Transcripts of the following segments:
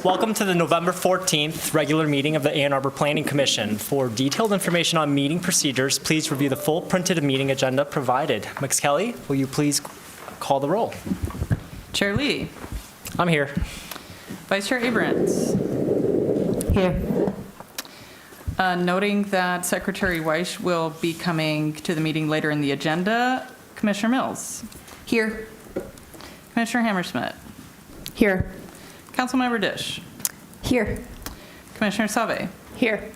Welcome to the November 14th regular meeting of the Ann Arbor Planning Commission. For detailed information on meeting procedures, please review the full printed meeting agenda provided. Ms. Kelly, will you please call the roll? Chair Lee. I'm here. Vice Chair Abrams. Here. Noting that Secretary Weiss will be coming to the meeting later in the agenda, Commissioner Mills. Here. Commissioner Hammersmith. Here. Councilmember Dish. Here. Commissioner Save. Here.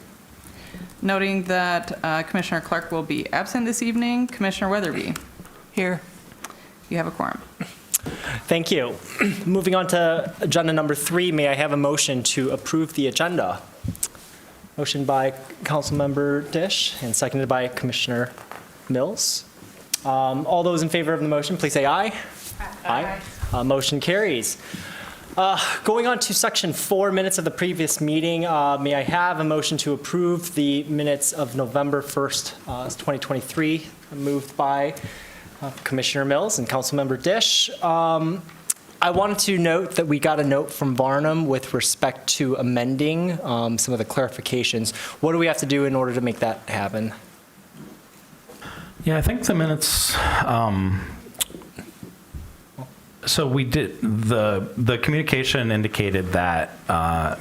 Noting that Commissioner Clark will be absent this evening, Commissioner Weatherby. Here. You have a quorum. Thank you. Moving on to agenda number 3, may I have a motion to approve the agenda? Motion by Councilmember Dish and seconded by Commissioner Mills. All those in favor of the motion, please say aye. Aye. Motion carries. Going on to section 4, minutes of the previous meeting, may I have a motion to approve the minutes of November 1st, 2023, moved by Commissioner Mills and Councilmember Dish. I wanted to note that we got a note from Varnum with respect to amending some of the clarifications. What do we have to do in order to make that happen? Yeah, I think the minutes, so we did, the communication indicated that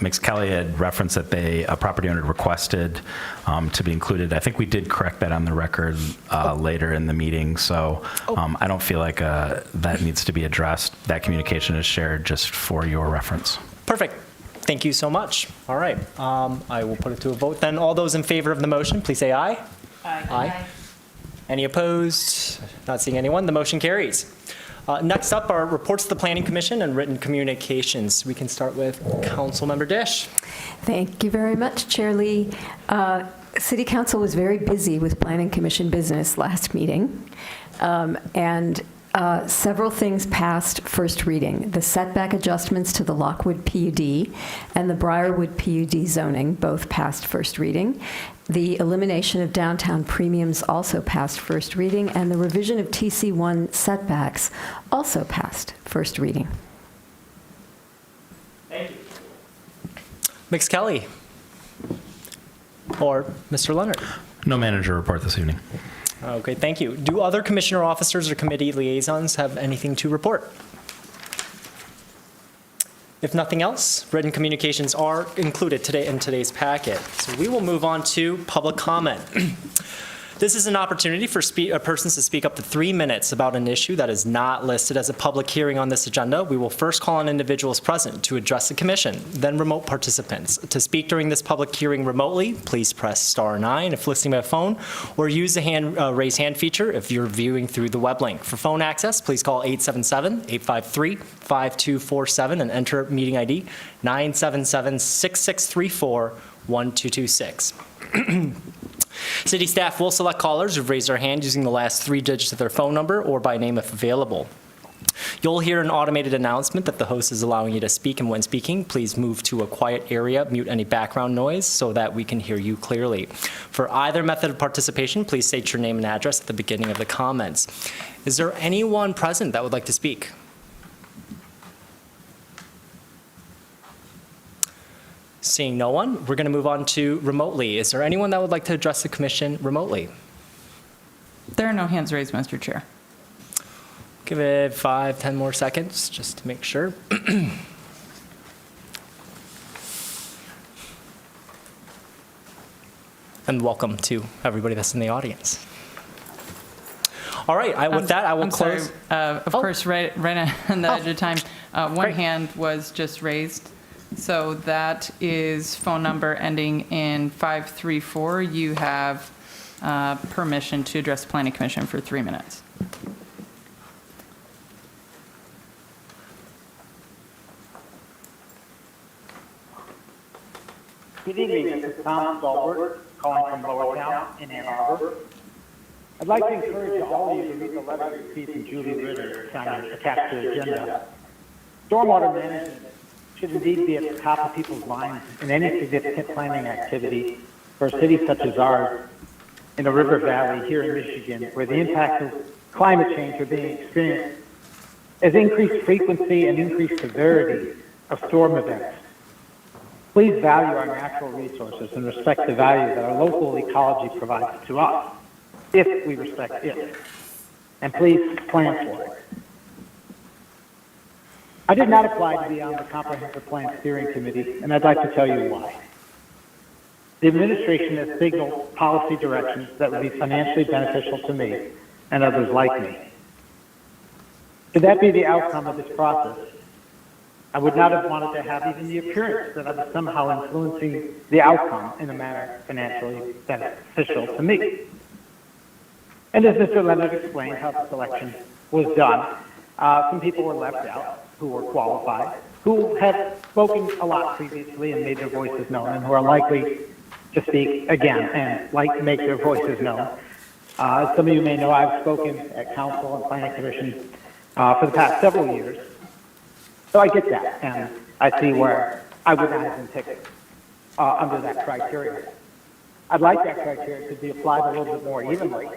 Ms. Kelly had referenced that a property owner requested to be included. I think we did correct that on the record later in the meeting, so I don't feel like that needs to be addressed. That communication is shared just for your reference. Perfect. Thank you so much. All right. I will put it to a vote then. All those in favor of the motion, please say aye. Aye. Aye. Any opposed? Not seeing anyone. The motion carries. Next up are reports to the Planning Commission and written communications. We can start with Councilmember Dish. Thank you very much, Chair Lee. City Council was very busy with Planning Commission business last meeting, and several things passed first reading. The setback adjustments to the Lockwood PUD and the Briarwood PUD zoning both passed first reading. The elimination of downtown premiums also passed first reading, and the revision of TC1 setbacks also passed first reading. Thank you. Ms. Kelly or Mr. Leonard? No manager report this evening. Okay, thank you. Do other commissioner officers or committee liaisons have anything to report? If nothing else, written communications are included today in today's packet. So we will move on to public comment. This is an opportunity for persons to speak up to 3 minutes about an issue that is not listed as a public hearing on this agenda. We will first call on individuals present to address the commission, then remote participants. To speak during this public hearing remotely, please press *9 if listening by phone, or use the raise hand feature if you're viewing through the web link. For phone access, please call 877-853-5247 and enter meeting ID 977-6634-1226. City staff will select callers who've raised their hand using the last 3 digits of their phone number or by name if available. You'll hear an automated announcement that the host is allowing you to speak, and when speaking, please move to a quiet area, mute any background noise so that we can hear you clearly. For either method of participation, please state your name and address at the beginning of the comments. Is there anyone present that would like to speak? Seeing no one, we're going to move on to remotely. Is there anyone that would like to address the commission remotely? There are no hands raised, Mr. Chair. Give it 5-10 more seconds just to make sure. And welcome to everybody that's in the audience. All right, with that, I will close. Sorry, of course, right on the edge of time, one Great. hand was just raised. So that is phone number ending in 534. You have permission to address the Planning Commission for 3 minutes. Good evening, this is Tom Stolbert, calling from Lower Town in Ann Arbor. I'd like to encourage all of you to read the letter you received from Julie Ritter attached to the agenda. Stormwater management should indeed be at the top of people's minds in any significant planning activity for a city such as ours in the River Valley here in Michigan, where the impacts of climate change are being experienced as increased frequency and increased severity of storm events Please value our natural resources and respect the value that our local ecology provides to us, if we respect it. And please plan for it. I did not apply to be on the Comprehensive Plan Steering Committee, and I'd like to tell you why. The administration has signaled policy directions that would be financially beneficial to me and others like me. Should that be the outcome of this process, I would not have wanted to have even the appearance that I was somehow influencing the outcome in a manner financially beneficial to me. And as Mr. Leonard explained how the selection was done, some people were left out who were qualified, who had spoken a lot previously and made their voices known, and who are likely to speak again and make their voices known. As some of you may know, I've spoken at Council and Planning Commission for the past several years. So I get that, and I see where I would not have been picked under that criteria. I'd like that criteria to be applied a little bit more evenly.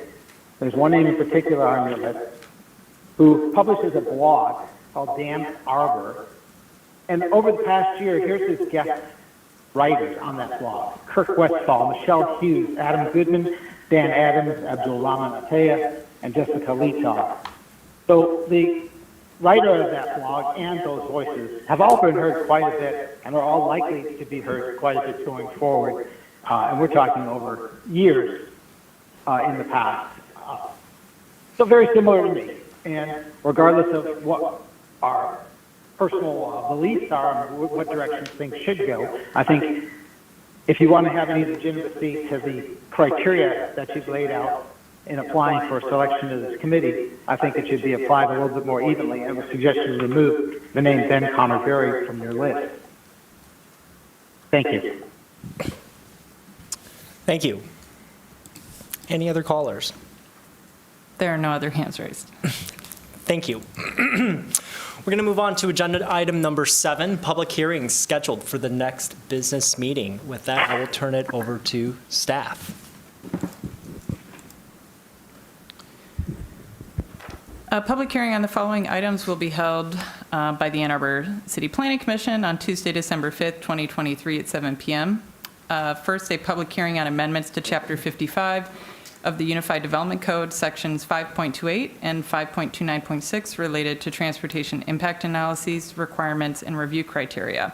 There's one name in particular on your list who publishes a blog called Damn Arbor. And over the past year, here's his guest writers on that blog: Kirk Westfall, Michelle Hughes, Adam Goodman, Dan Adams, Abdulrahman Ataya, and Jessica Leetov. So the writer of that blog and those voices have all been heard quite a bit and are all likely to be heard quite a bit going forward. And we're talking over years in the past. So very similar to me. And regardless of what our personal beliefs are and what direction things should go, I think if you want to have any legitimacy to the criteria that you've laid out in applying for selection to this committee, I think it should be applied a little bit more evenly, and would suggest you remove the name Ben Connor Berry from your list. Thank you. Thank you. Any other callers? There are no other hands raised. Thank you. We're going to move on to agenda item number 7, public hearings scheduled for the next business meeting. With that, I will turn it over to staff. A public hearing on the following items will be held by the Ann Arbor City Planning Commission on Tuesday, December 5th, 2023 at 7 p.m. First, a public hearing on amendments to Chapter 55 of the Unified Development Code, Sections 5.28 and 5.29.6 related to transportation impact analyses, requirements, and review criteria,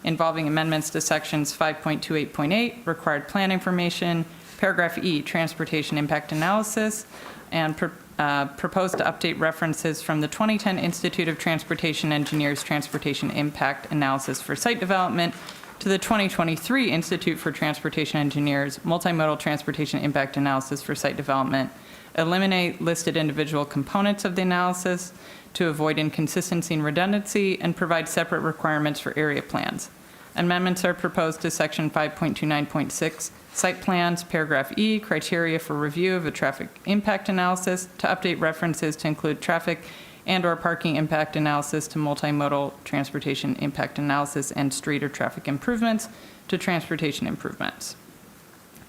involving amendments to Sections 5.28.8, required plan information, Paragraph E, transportation impact analysis, and proposed to update references from the 2010 Institute of Transportation Engineers Transportation Impact Analysis for Site Development to the 2023 Institute for Transportation Engineers Multimodal Transportation Impact Analysis for Site Development, eliminate listed individual components of the analysis to avoid inconsistency and redundancy, and provide separate requirements for area plans. Amendments are proposed to Section 5.29.6, Site Plans, Paragraph E, criteria for review of a traffic impact analysis, to update references to include traffic and/or parking impact analysis to multimodal transportation impact analysis, and street or traffic improvements to transportation improvements.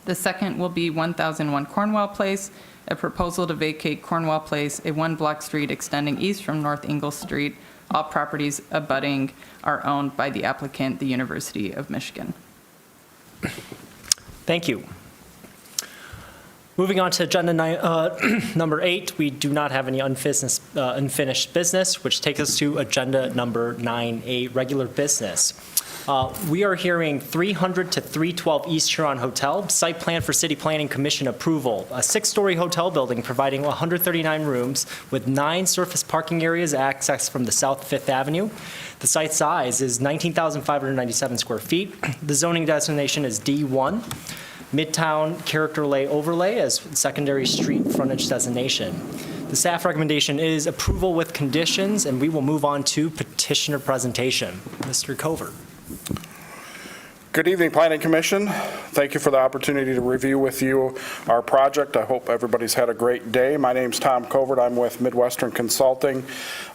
The second will be 1001 Cornwall Place, a proposal to vacate Cornwall Place, a one-block street extending east from North Ingle Street. All properties abutting are owned by the applicant, the University of Michigan. Thank you. Moving on to agenda number 8, we do not have any unfinished business, which takes us to agenda number 9A, regular business. We are hearing 300 to 312 East Huron Hotel, site plan for City Planning Commission approval, a 6-story hotel building providing 139 rooms with 9 surface parking areas accessed from the South 5th Avenue. The site size is 19,597 square feet. The zoning designation is D1. Midtown Character Lay Overlay as secondary street frontage designation. The staff recommendation is approval with conditions, and we will move on to petitioner presentation. Mr. Covert. Good evening, Planning Commission. Thank you for the opportunity to review with you our project. I hope everybody's had a great day. My name's Tom Covert. I'm with Midwestern Consulting.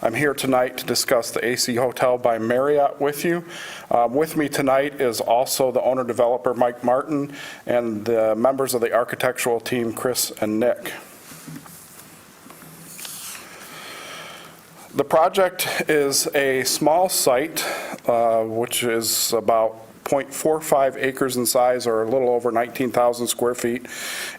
I'm here tonight to discuss the AC Hotel by Marriott with you. With me tonight is also the owner-developer, Mike Martin, and the members of the architectural team, Chris and Nick. The project is a small site, which is about 0.45 acres in size, or a little over 19,000 square feet.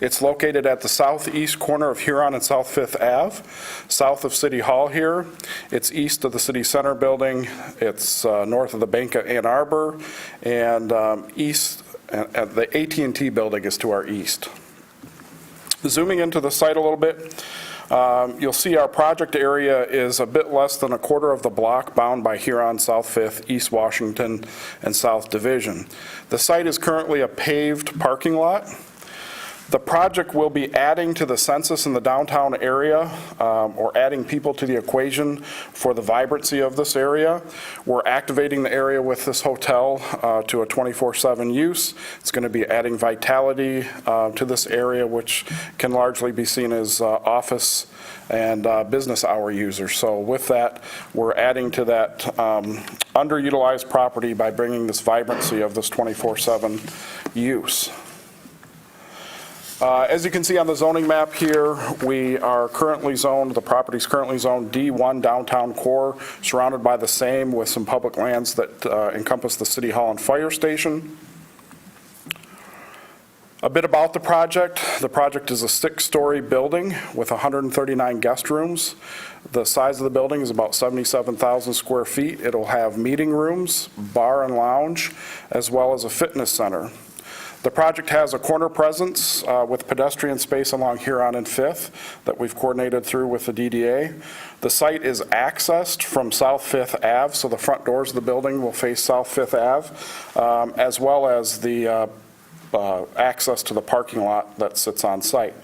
It's located at the southeast corner of Huron and South Fifth Ave, south of City Hall here. It's east of the City Center building. It's north of the Bank of Ann Arbor, and east, the AT&T building is to our east. Zooming into the site a little bit, you'll see our project area is a bit less than a quarter of the block bound by Huron, South Fifth, East Washington, and South Division. The site is currently a paved parking lot. The project will be adding to the census in the downtown area, or adding people to the equation for the vibrancy of this area. We're activating the area with this hotel to a 24/7 use. It's going to be adding vitality to this area, which can largely be seen as office and business hour users. So with that, we're adding to that underutilized property by bringing this vibrancy of this 24/7 use. As you can see on the zoning map here, we are currently zoned, the property is currently zoned D1 downtown core, surrounded by the same with some public lands that encompass the City Hall and Fire Station. A bit about the project. The project is a 6-story building with 139 guest rooms. The size of the building is about 77,000 square feet. It'll have meeting rooms, bar and lounge, as well as a fitness center. The project has a corner presence with pedestrian space along Huron and Fifth that we've coordinated through with the DDA. The site is accessed from South Fifth Ave, so the front doors of the building will face South Fifth Ave, as well as the access to the parking lot that sits on site.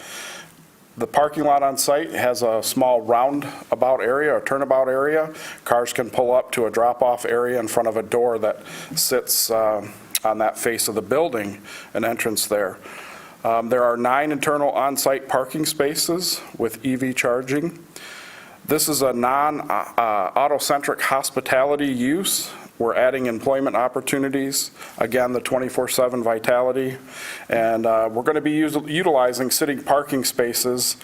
The parking lot on site has a small roundabout area, or turnabout area. Cars can pull up to a drop-off area in front of a door that sits on that face of the building, an entrance there. There are 9 internal on-site parking spaces with EV charging. This is a non-auto-centric hospitality use. We're adding employment opportunities, again, the 24/7 vitality, and we're going to be utilizing city parking spaces,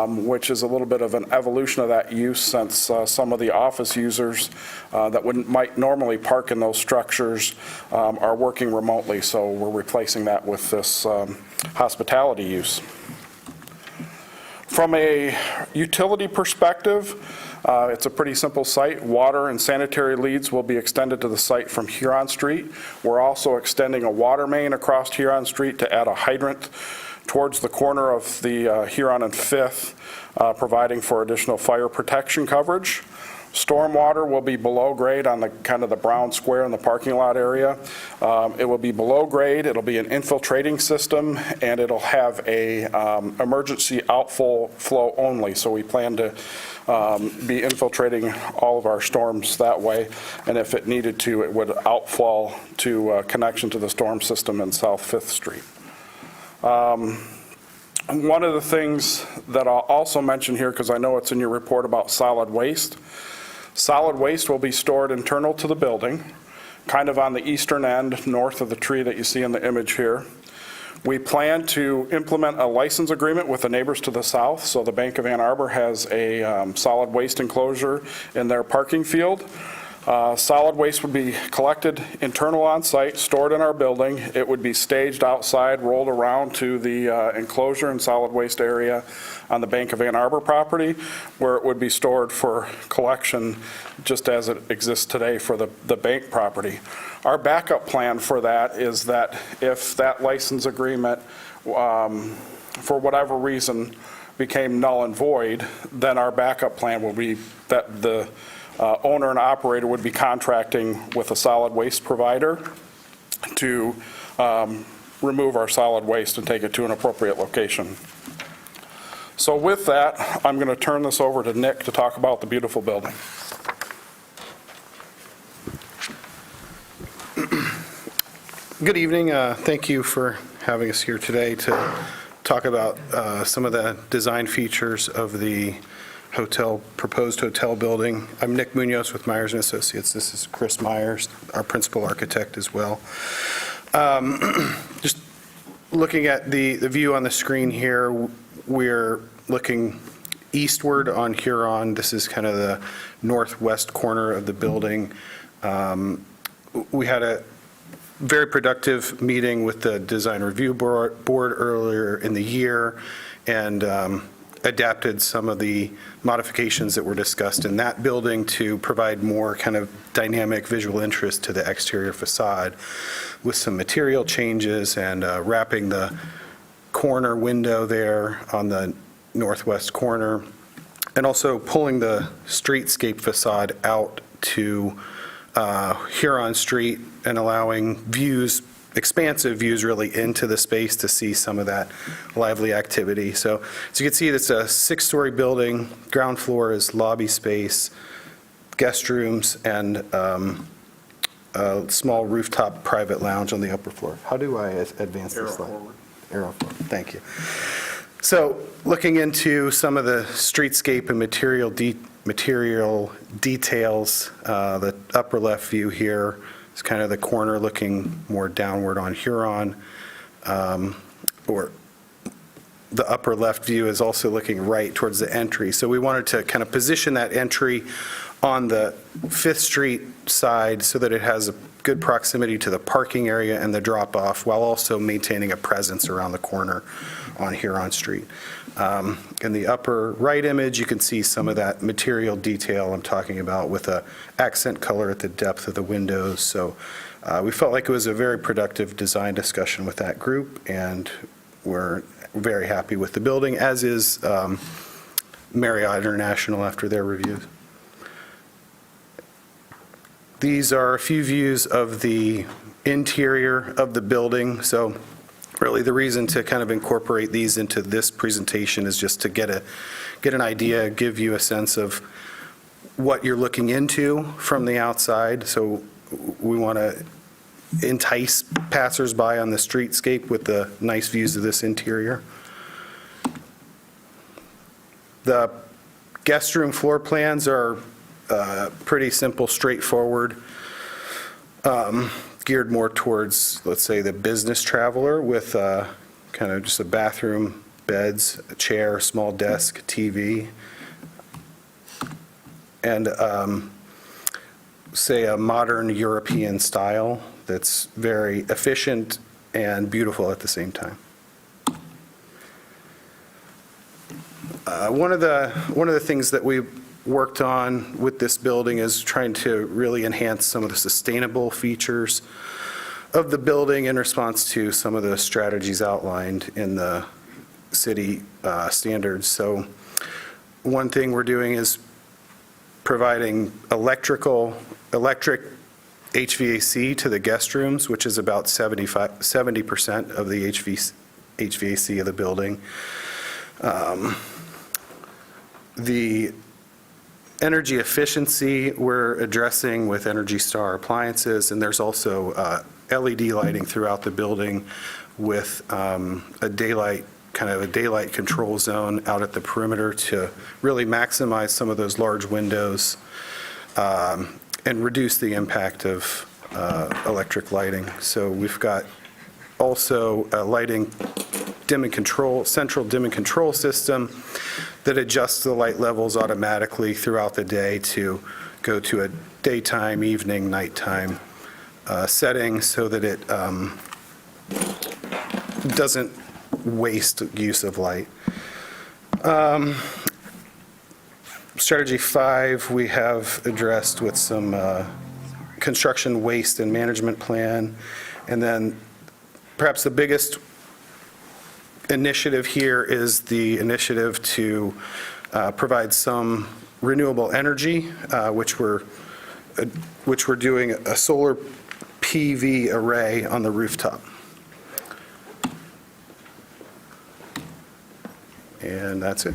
which is a little bit of an evolution of that use, since some of the office users that might normally park in those structures are working remotely, so we're replacing that with this hospitality use. From a utility perspective, it's a pretty simple site. Water and sanitary leads will be extended to the site from Huron Street. We're also extending a water main across Huron Street to add a hydrant towards the corner of the Huron and Fifth, providing for additional fire protection coverage. Stormwater will be below grade on the kind of the brown square in the parking lot area. It will be below grade. It'll be an infiltrating system, and it'll have a emergency outflow only. So we plan to be infiltrating all of our storms that way, and if it needed to, it would outflow to connection to the storm system in South Fifth Street. One of the things that I'll also mention here, because I know it's in your report about solid waste. Solid waste will be stored internal to the building, kind of on the eastern end, north of the tree that you see in the image here. We plan to implement a license agreement with the neighbors to the south, so the Bank of Ann Arbor has a solid waste enclosure in their parking field. Solid waste would be collected internal on site, stored in our building. It would be staged outside, rolled around to the enclosure and solid waste area on the Bank of Ann Arbor property, where it would be stored for collection just as it exists today for the bank property. Our backup plan for that is that if that license agreement, for whatever reason, became null and void, then our backup plan will be that the owner and operator would be contracting with a solid waste provider to remove our solid waste and take it to an appropriate location. So with that, I'm going to turn this over to Nick to talk about the beautiful building. Good evening. Thank you for having us here today to talk about some of the design features of the proposed hotel building. I'm Nick Munoz with Myers & Associates. This is Chris Myers, our principal architect as well. Just looking at the view on the screen here, we're looking eastward on Huron. This is kind of the northwest corner of the building. We had very productive meeting with the Design Review Board earlier in the year, and adapted some of the modifications that were discussed in that building to provide more kind of dynamic visual interest to the exterior facade with some material changes and wrapping the corner window there on the northwest corner, and also pulling the streetscape facade out to Huron Street and allowing views, expansive views really into the space to see some of that lively activity. So as you can see, it's a 6-story building. Ground floor is lobby space, guest rooms, and a small rooftop private lounge on the upper floor. How do I advance this slide? Arrow forward. Thank you. So looking into some of the streetscape and material details, the upper left view here is kind of the corner looking more downward on Huron, or the upper left view is also looking right towards the entry. So we wanted to kind of position that entry on the 5th Street side so that it has a good proximity to the parking area and the drop-off, while also maintaining a presence around the corner on Huron Street. In the upper right image, you can see some of that material detail I'm talking about with a accent color at the depth of the windows. So we felt like it was a very productive design discussion with that group, and we're very happy with the building, as is Marriott International after their reviews. These are a few views of the interior of the building. So really the reason to kind of incorporate these into this presentation is just to get an idea, give you a sense of what you're looking into from the outside. So we want to entice passersby on the streetscape with the nice views of this interior. The guest room floor plans are pretty simple, straightforward, geared more towards, let's say, the business traveler, with kind of just a bathroom, beds, a chair, small desk, TV, and say a modern European style that's very efficient and beautiful at the same time. One of the things that we worked on with this building is trying to really enhance some of the sustainable features of the building in response to some of the strategies outlined in the city standards. So one thing we're doing is providing electric HVAC to the guest rooms, which is about 70% of the HVAC of the building. The energy efficiency we're addressing with Energy Star appliances, and there's also LED lighting throughout the building with a daylight control zone out at the perimeter to really maximize some of those large windows and reduce the impact of electric lighting. So we've got also a lighting central dim and control system that adjusts the light levels automatically throughout the day to go to a daytime, evening, nighttime setting, so that it doesn't waste use of light. Strategy 5 we have addressed with some construction waste and management plan. And then perhaps the biggest initiative here is the initiative to provide some renewable energy, which we're doing a solar PV array on the rooftop. And that's it.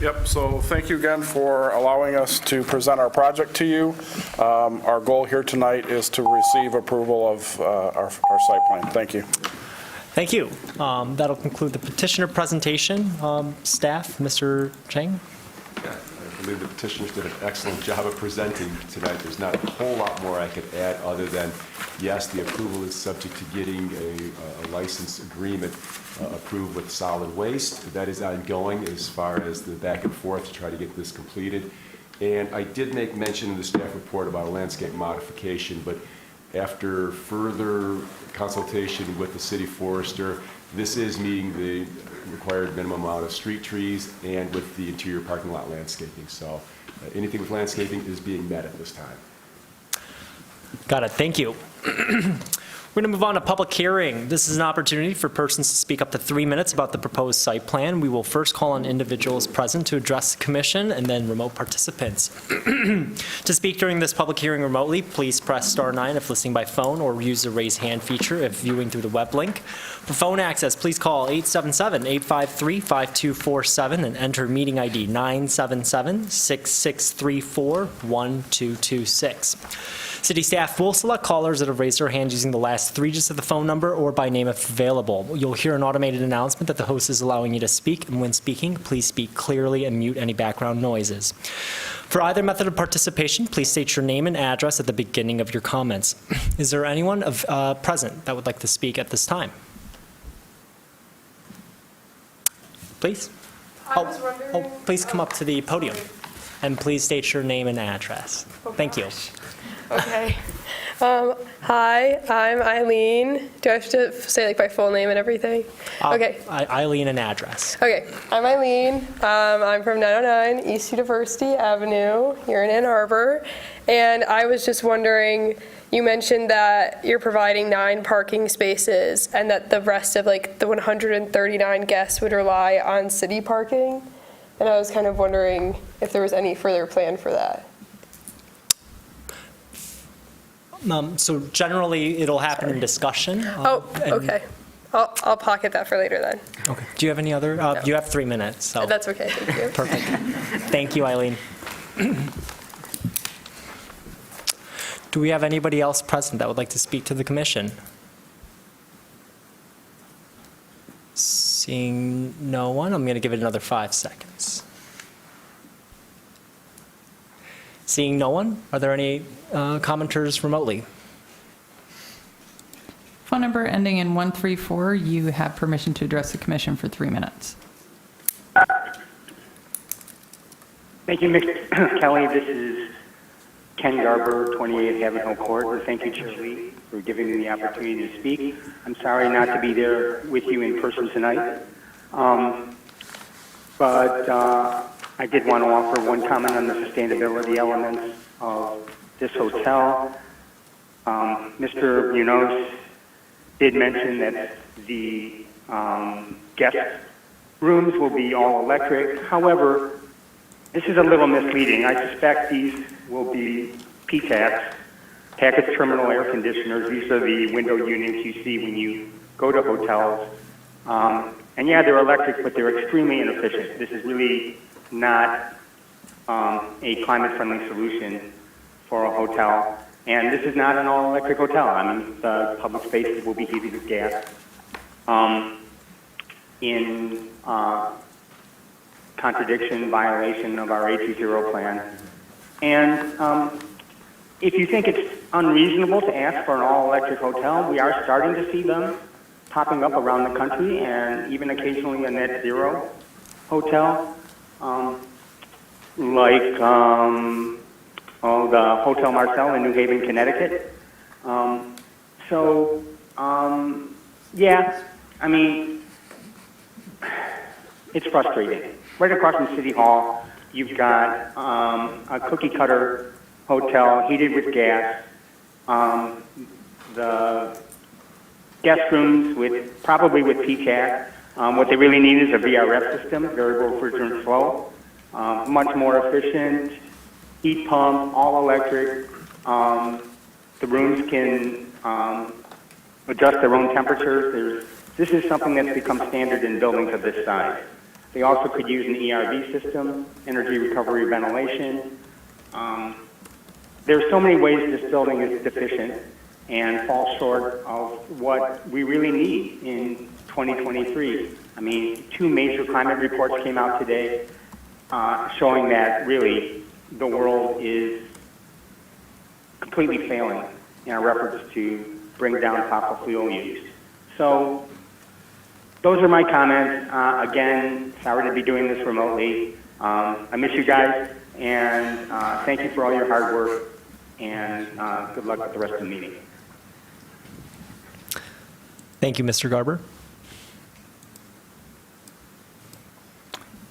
Yep, so thank you again for allowing us to present our project to you. Our goal here tonight is to receive approval of our site plan. Thank you. Thank you. That'll conclude the petitioner presentation. Staff, Mr. Chang? Yeah, I believe the petitioners did an excellent job of presenting tonight. There's not a whole lot more I could add other than, yes, the approval is subject to getting a license agreement approved with solid waste. That is ongoing as far as the back and forth to try to get this completed. And I did make mention in the staff report about a landscape modification, but after further consultation with the city forester, this is meeting the required minimum amount of street trees and with the interior parking lot landscaping. So anything with landscaping is being met at this time. Got it, thank you. We're going to move on to public hearing. This is an opportunity for persons to speak up to 3 minutes about the proposed site plan. We will first call on individuals present to address the commission and then remote participants. To speak during this public hearing remotely, please press *9 if listening by phone or use the raise hand feature if viewing through the web link. For phone access, please call 877-853-5247 and enter meeting ID 977-6634-1226. City staff will select callers that have raised their hand using the last 3 digits of the phone number or by name if available. You'll hear an automated announcement that the host is allowing you to speak, and when speaking, please speak clearly and mute any background noises. For either method of participation, please state your name and address at the beginning of your comments. Is there anyone present that would like to speak at this time? Please. Please come up to the podium, and please state your name and address. Thank you. Okay. Hi, I'm Eileen. Do I have to say like my full name and everything? Okay. Eileen and address. Okay. I'm Eileen. I'm from 909 East University Avenue here in Ann Arbor. And I was just wondering, you mentioned that you're providing 9 parking spaces and that the rest of like the 139 guests would rely on city parking. And I was kind of wondering if there was any further plan for that. So generally, it'll happen in discussion. Okay. I'll pocket that for later then. Okay. Do you have any other? You have 3 minutes. So. That's okay. Thank you. Perfect. Thank you, Eileen. Do we have anybody else present that would like to speak to the commission? Seeing no one, I'm going to give it another 5 seconds. Seeing no one, are there any commenters remotely? Phone number ending in 134, you have permission to address the commission for 3 minutes. Thank you, Ms. Kelly. This is Ken Arbor, 28 Havenhill Court. And thank you, Shirley, for giving me the opportunity to speak. I'm sorry not to be there with you in person tonight. But I did want to offer one comment on the sustainability elements of this hotel. Mr. Munoz did mention that the guest rooms will be all electric. However, this is a little misleading. I suspect these will be PTACs, package terminal air conditioners. These are the window units you see when you go to hotels. And yeah, they're electric, but they're extremely inefficient. This is really not a climate-friendly solution for a hotel. And this is not an all-electric hotel. I mean, the public spaces will be heated with gas. In contradiction, violation of our 820 plan. And if you think it's unreasonable to ask for an all-electric hotel, we are starting to see them popping up around the country, and even occasionally a net zero hotel, like the Hotel Marcel in New Haven, Connecticut. Yeah, I mean, it's frustrating. Right across from City Hall, you've got a cookie-cutter hotel heated with gas. The guest rooms probably with PTAC. What they really need is a VRF system, variable refrigerant flow. Much more efficient, heat pump, all electric. The rooms can adjust their own temperatures. This is something that's become standard in buildings of this size. They also could use an ERV system, energy recovery ventilation. There's so many ways this building is deficient and falls short of what we really need in 2023. I mean, 2 major climate reports came out today showing that really the world is completely failing in our efforts to bring down fossil fuel use. So those are my comments. Again, sorry to be doing this remotely. I miss you guys. And thank you for all your hard work, and good luck with the rest of the meeting. Thank you, Mr. Garber.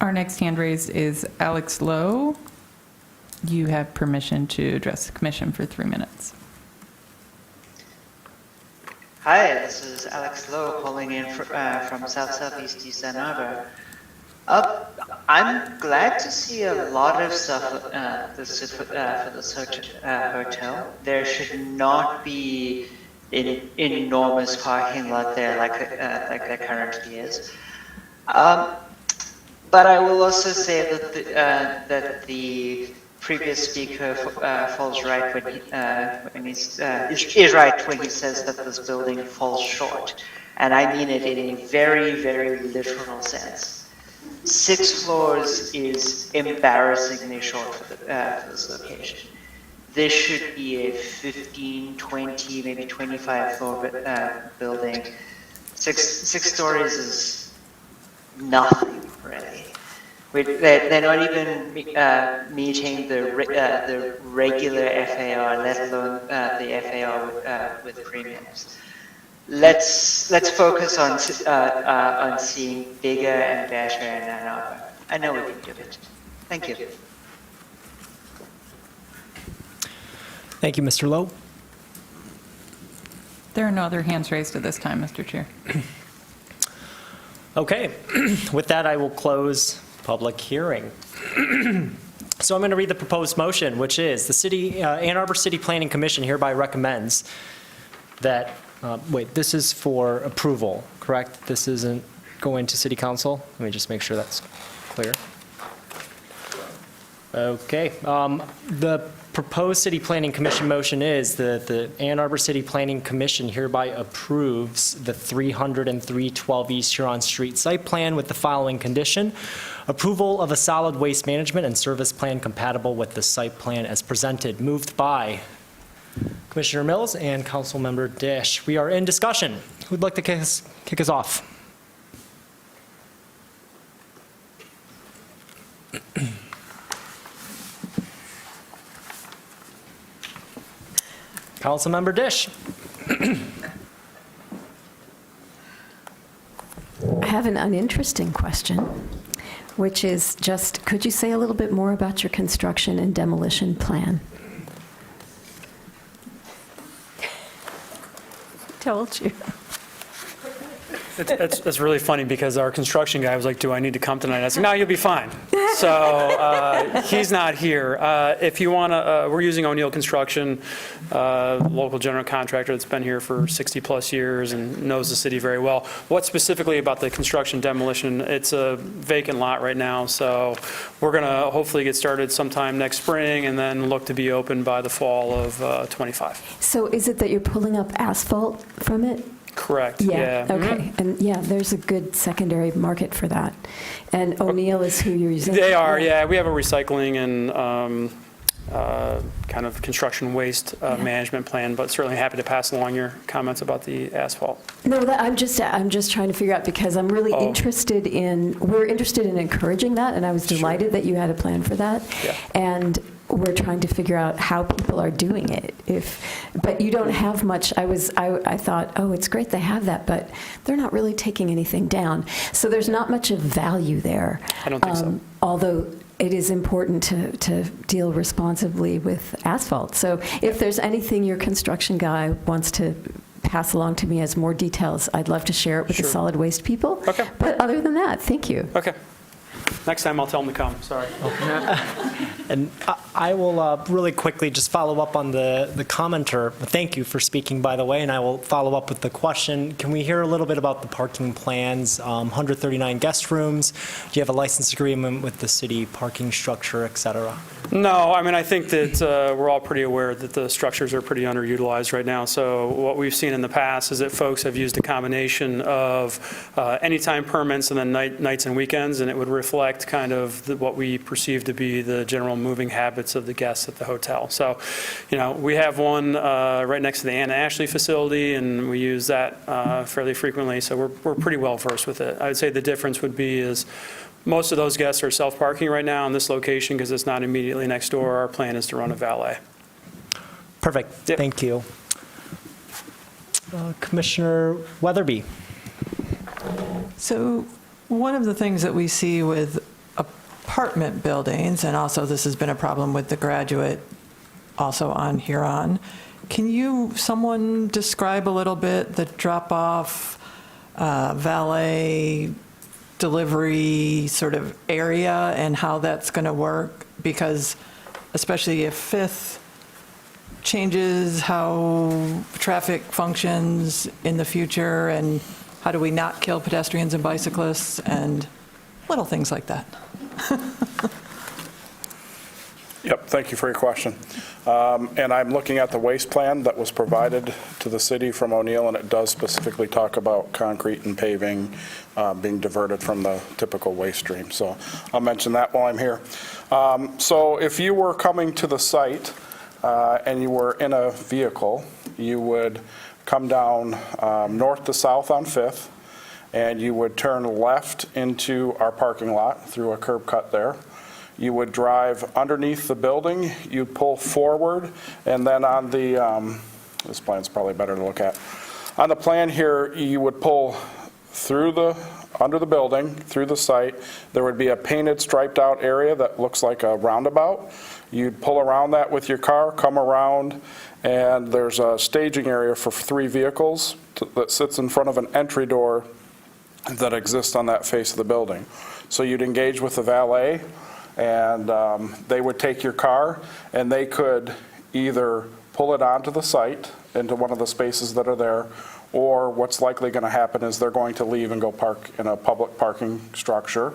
Our next hand raised is Alex Lowe. You have permission to address the commission for 3 minutes. Hi, this is Alex Lowe calling in from Southeast East Ann Arbor. I'm glad to see a lot of stuff for this hotel. There should not be an enormous parking lot there like there currently is. But I will also say that the previous speaker falls right when he's right when he says that this building falls short, and I mean it in a very, very literal sense. 6 floors is embarrassingly short for this location. This should be a 15, 20, maybe 25 floor building. Six stories is nothing, really. They're not even meeting the regular FAR, let alone the FAR with premiums. Let's focus on seeing bigger and better in Ann Arbor. I know we can do it. Thank you. Thank you, Mr. Lowe. There are no other hands raised at this time, Mr. Chair. Okay, with that, I will close public hearing. So I'm going to read the proposed motion, which is the Ann Arbor City Planning Commission hereby recommends that, this is for approval, correct? This isn't going to City Council? Let me just make sure that's clear. Okay, the proposed City Planning Commission motion is that the Ann Arbor City Planning Commission hereby approves the 30312 East Huron Street site plan with the following condition: approval of a solid waste management and service plan compatible with the site plan as presented. Moved by Commissioner Mills and Councilmember Dish. We are in discussion. Who'd like to kick us off? Councilmember Dish. I have an uninteresting question, which is just, could you say a little bit more about your construction and demolition plan? Told you. It's really funny because our construction guy was like, do I need to come tonight? I said, no, you'll be fine. So he's not here. If you want to, we're using O'Neill Construction, local general contractor that's been here for 60 plus years and knows the city very well. What specifically about the construction demolition? It's a vacant lot right now, so we're going to hopefully get started sometime next spring and then look to be open by the fall of 25. So is it that you're pulling up asphalt from it? Correct. Yeah, Yeah. okay. And yeah, there's a good secondary market for that. And O'Neill is who you're using? They are, yeah. We have a recycling and kind of construction waste management plan, but certainly happy to pass along your comments about the asphalt. No, I'm just trying to figure out, because I'm really we're interested in encouraging that, and I was delighted that you had a plan for that. Yeah. And we're trying to figure out how people are doing it. But you don't have much. I thought, oh, it's great they have that, but they're not really taking anything down. So there's not much of value there. I don't think so. Although it is important to deal responsibly with asphalt. So if there's anything your construction guy wants to pass along to me as more details, I'd love to share it with the solid waste people. Okay. But other than that, thank you. Okay. Next time I'll tell them to come, sorry. And I will really quickly just follow up on the commenter. Thank you for speaking, by the way, and I will follow up with the question. Can we hear a little bit about the parking plans, 139 guest rooms? Do you have a license agreement with the city parking structure, et cetera? No, I mean, I think that we're all pretty aware that the structures are pretty underutilized right now. So what we've seen in the past is that folks have used a combination of anytime permits and then nights and weekends, and it would reflect kind of what we perceive to be the general moving habits of the guests at the hotel. So, we have one right next to the Anna Ashley facility, and we use that fairly frequently. So we're pretty well versed with it. I would say the difference would be is Most of those guests are self-parking right now in this location because it's not immediately next door. Our plan is to run a valet. Perfect. Yep. Thank you. Commissioner Weatherby. So one of the things that we see with apartment buildings, and also this has been a problem with the Graduate also on Huron, can someone describe a little bit the drop-off, valet, delivery sort of area and how that's going to work? Because especially if Fifth changes how traffic functions in the future, and how do we not kill pedestrians and bicyclists and little things like that? Yep, thank you for your question. And I'm looking at the waste plan that was provided to the city from O'Neill, and it does specifically talk about concrete and paving being diverted from the typical waste stream. So I'll mention that while I'm here. So if you were coming to the site and you were in a vehicle, you would come down north to south on 5th, and you would turn left into our parking lot through a curb cut there. You would drive underneath the building, you'd pull forward, and then on the, this plan's probably better to look at. On the plan here, you would pull through under the building, through the site. There would be a painted striped out area that looks like a roundabout. You'd pull around that with your car, come around, and there's a staging area for 3 vehicles that sits in front of an entry door that exists on that face of the building. So you'd engage with the valet, and they would take your car, and they could either pull it onto the site into one of the spaces that are there, or what's likely going to happen is they're going to leave and go park in a public parking structure,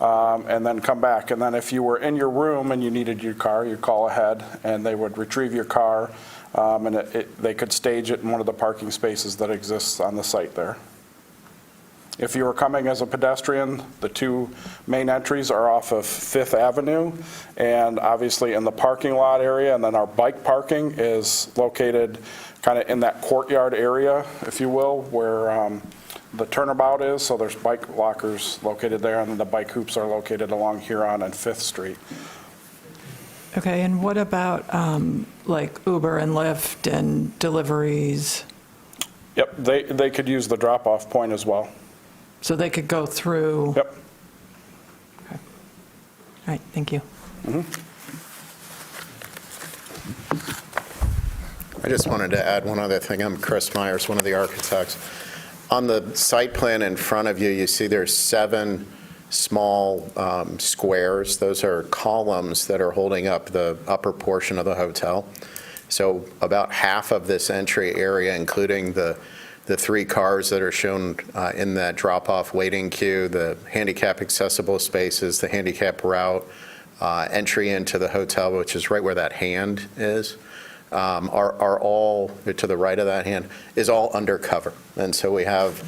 and then come back. And then if you were in your room and you needed your car, you'd call ahead, and they would retrieve your car, and they could stage it in one of the parking spaces that exists on the site there. If you were coming as a pedestrian, the 2 main entries are off of 5th Avenue, and obviously in the parking lot area, and then our bike parking is located kind of in that courtyard area, if you will, where the turnabout is. So there's bike lockers located there, and then the bike hoops are located along Huron and 5th Street. Okay, and what about like Uber and Lyft and deliveries? Yep, they could use the drop-off point as well. So they could go through? Yep. Okay. All right, thank you. I just wanted to add one other thing. I'm Chris Myers, one of the architects. On the site plan in front of you, you see there's 7 small squares. Those are columns that are holding up the upper portion of the hotel. So about half of this entry area, including the 3 cars that are shown in that drop-off waiting queue, the handicap accessible spaces, the handicap route, entry into the hotel, which is right where that hand is, are all, to the right of that hand, is all undercover. And so we have,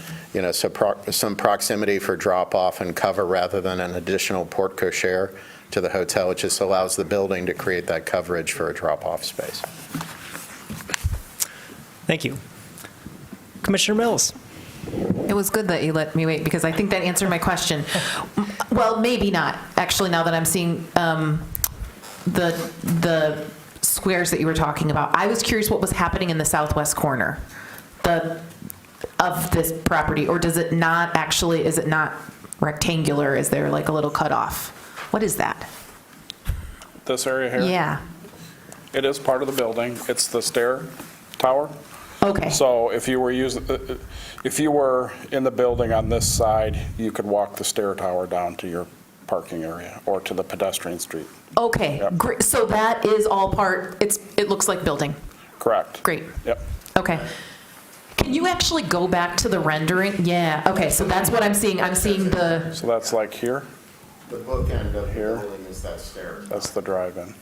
some proximity for drop-off and cover rather than an additional porte cochere to the hotel. It just allows the building to create that coverage for a drop-off space. Thank you. Commissioner Mills. It was good that you let me wait, because I think that answered my question. Well, maybe not, actually, now that I'm seeing the squares that you were talking about. I was curious what was happening in the southwest corner of this property, or does it not actually, is it not rectangular? Is there like a little cutoff? What is that? This area here? Yeah. It is part of the building. It's the stair tower. Okay. So if you were in the building on this side, you could walk the stair tower down to your parking area or to the pedestrian street. Okay, Yep. great. So that is all part, it looks like building. Correct. Great. Yep. Okay. Can you actually go back to the rendering? Yeah, okay, so that's what I'm seeing. I'm seeing the, So that's like here. The bookend of Here. the building is that stair. That's the drive-in.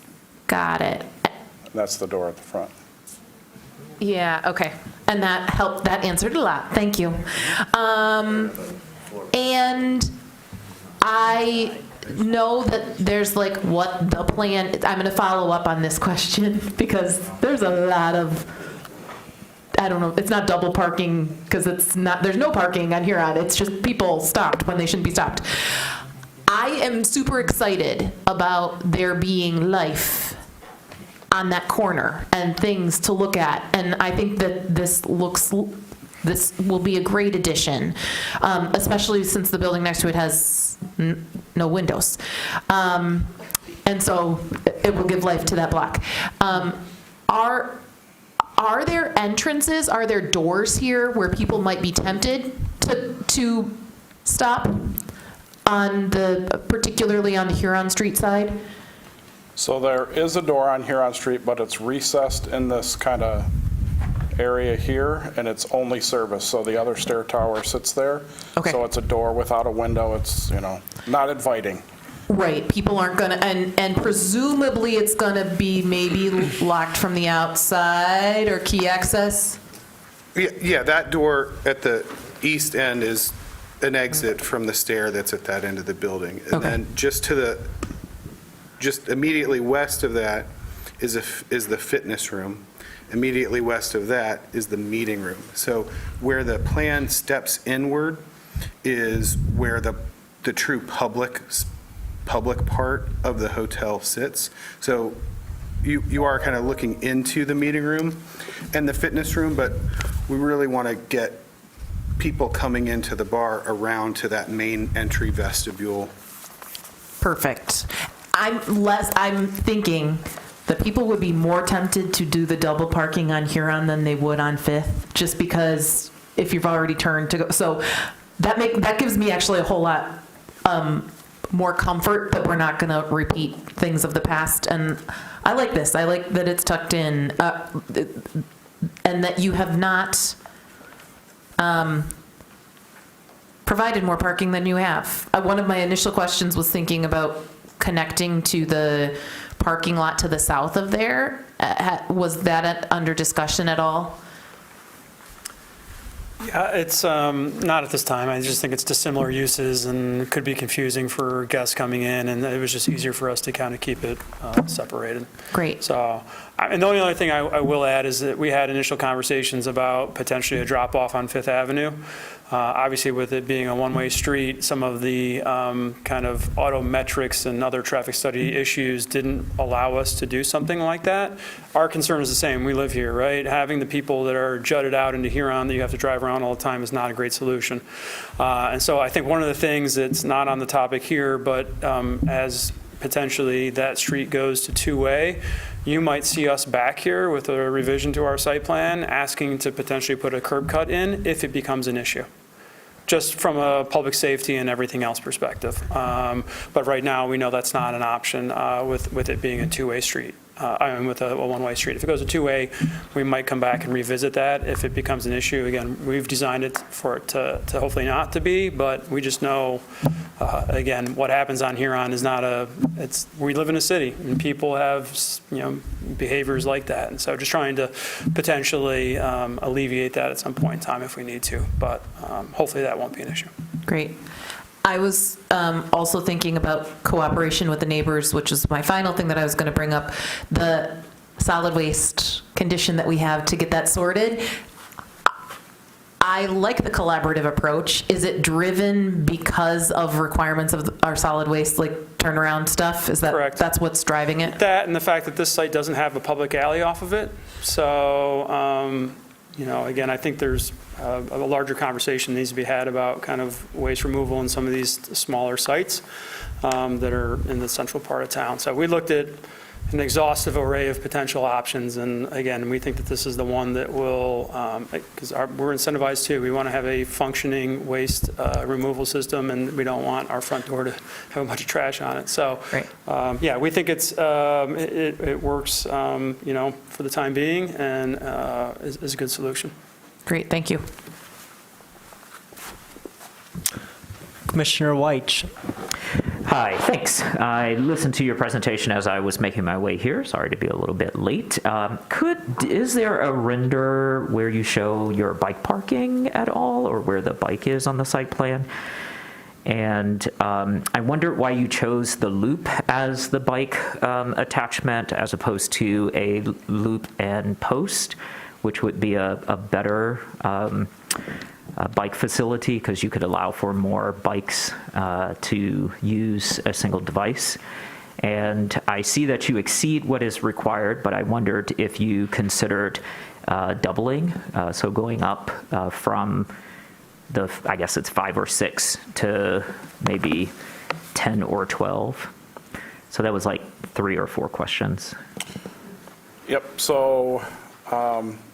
got it. And that's the door at the front. Yeah, okay. And that helped, that answered a lot. Thank you. And I know that there's like what the plan, I'm going to follow up on this question because there's a lot of, I don't know, it's not double parking because it's not, there's no parking on Huron. It's just people stopped when they shouldn't be stopped. am super excited about there being life on that corner and things to look at. And I think that this will be a great addition, especially since the building next to it has no windows. And so it will give life to that block. Are there entrances, are there doors here where people might be tempted to stop particularly on the Huron Street side? So there is a door on Huron Street, but it's recessed in this kind of area here, and it's only service. So the other stair tower sits there. Okay. So it's a door without a window. It's, not inviting. Right, people aren't gonna, and presumably it's gonna be maybe locked from the outside or key access? Yeah, that door at the east end is an exit from the stair that's at that end of the building. And Okay. then just immediately west of that is the fitness room. Immediately west of that is the meeting room. So where the plan steps inward is where the true public part of the hotel sits. So you are kind of looking into the meeting room and the fitness room, but we really want to get people coming into the bar around to that main entry vestibule. Perfect. I'm thinking that people would be more tempted to do the double parking on Huron than they would on Fifth, just because if you've already turned to go. So that gives me actually a whole lot more comfort that we're not going to repeat things of the past. And I like this. I like that it's tucked in, and that you have not provided more parking than you have. One of my initial questions was thinking about connecting to the parking lot to the south of there. Was that under discussion at all? Yeah, it's not at this time. I just think it's dissimilar uses and could be confusing for guests coming in, and it was just easier for us to kind of keep it separated. Great. So, and the only other thing I will add is that we had initial conversations about potentially a drop-off on Fifth Avenue. Obviously, with it being a one-way street, some of the kind of autometrics and other traffic study issues didn't allow us to do something like that. Our concern is the same. We live here, right? Having the people that are jutted out into Huron that you have to drive around all the time is not a great solution. And so I think one of the things that's not on the topic here, but as potentially that street goes to two-way, you might see us back here with a revision to our site plan asking to potentially put a curb cut in if it becomes an issue, just from a public safety and everything else perspective. But right now, we know that's not an option with it being a two-way street. With a one-way street. If it goes a two-way, we might come back and revisit that if it becomes an issue. Again, we've designed it for it to hopefully not to be, but we just know, again, what happens on Huron is not we live in a city, and people have, behaviors like that. And so just trying to potentially alleviate that at some point in time if we need to, but hopefully that won't be an issue. Great. I was also thinking about cooperation with the neighbors, which is my final thing that I was going to bring up, the solid waste condition that we have to get that sorted. I like the collaborative approach. Is it driven because of requirements of our solid waste, like turnaround stuff? Is that Correct. That's what's driving it? That and the fact that this site doesn't have a public alley off of it. So, again, I think there's a larger conversation needs to be had about kind of waste removal in some of these smaller sites that are in the central part of town. So we looked at an exhaustive array of potential options, and again, we think that this is the one that will, because we're incentivized too. We want to have a functioning waste removal system, and we don't want our front door to have a bunch of trash on it. So, right. we think it works, for the time being, and is a good solution. Great, thank you. Commissioner White. Hi, thanks. I listened to your presentation as I was making my way here. Sorry to be a little bit late. Is there a render where you show your bike parking at all, or where the bike is on the site plan? And I wonder why you chose the loop as the bike attachment as opposed to a loop and post, which would be a better bike facility, because you could allow for more bikes to use a single device. And I see that you exceed what is required, but I wondered if you considered doubling, so going up from I guess it's 5 or 6 to maybe 10 or 12. So that was like 3 or 4 questions. Yep, so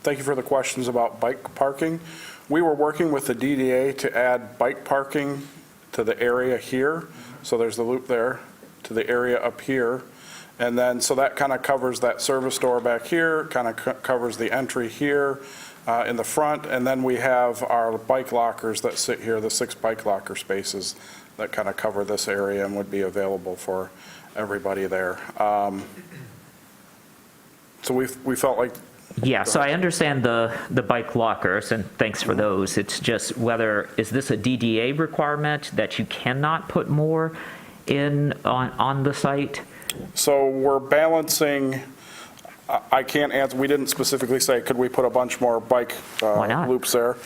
thank you for the questions about bike parking. We were working with the DDA to add bike parking to the area here. So there's the loop there, to the area up here. And then, so that kind of covers that service door back here, kind of covers the entry here in the front. And then we have our bike lockers that sit here, the 6 bike locker spaces that kind of cover this area and would be available for everybody there. So we felt like. Yeah, so I understand the bike lockers, and thanks for those. It's just is this a DDA requirement that you cannot put more in on the site? So we're balancing, I can't answer, we didn't specifically say, could we put a bunch more bike loops there?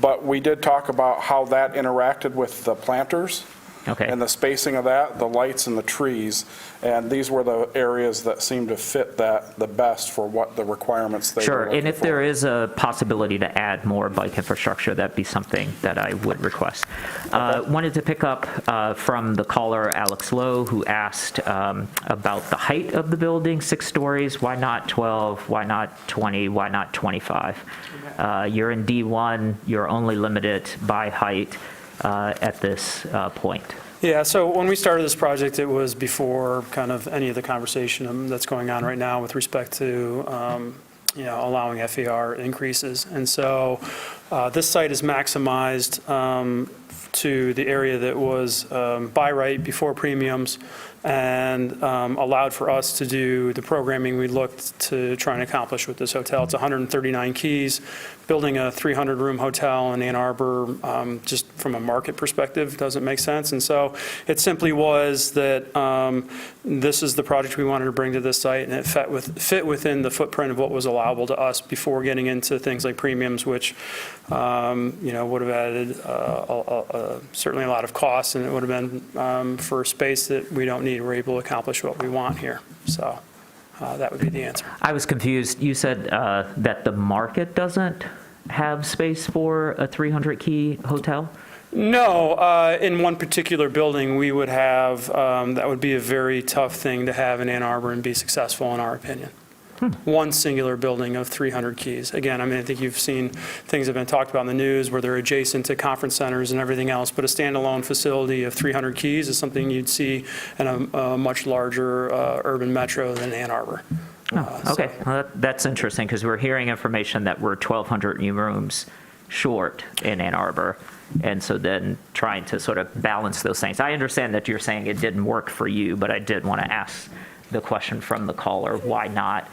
But we did talk about how that interacted with the planters. Okay. And the spacing of that, the lights and the trees, and these were the areas that seemed to fit that the best for what the requirements they were Sure, looking and if for. there is a possibility to add more bike infrastructure, that'd be something that I would request. Wanted to pick up from the caller, Alex Lowe, who asked about the height of the building, 6 stories. Why not 12? Why not 20? Why not 25? You're in D1, you're only limited by height at this point. Yeah, so when we started this project, it was before kind of any of the conversation that's going on right now with respect to allowing FAR increases. And so this site is maximized to the area that was by right before premiums and allowed for us to do the programming we looked to try and accomplish with this hotel. It's 139 keys. Building a 300-room hotel in Ann Arbor, just from a market perspective, doesn't make sense. And so it simply was that this is the project we wanted to bring to this site, and it fit within the footprint of what was allowable to us before getting into things like premiums, which would have added certainly a lot of costs, and it would have been for space that we don't need. We're able to accomplish what we want here. So that would be the answer. I was confused. You said that the market doesn't have space for a 300-key hotel? No, in one particular building, we would have, that would be a very tough thing to have in Ann Arbor and be successful, in our opinion. One singular building of 300 keys. Again, I mean, I think you've seen things have been talked about in the news where they're adjacent to conference centers and everything else, but a standalone facility of 300 keys is something you'd see in a much larger urban metro than Ann Arbor. Okay, well, that's interesting, because we're hearing information that we're 1,200 new rooms short in Ann Arbor, and so then trying to sort of balance those things. I understand that you're saying it didn't work for you, but I did want to ask the question from the caller, why not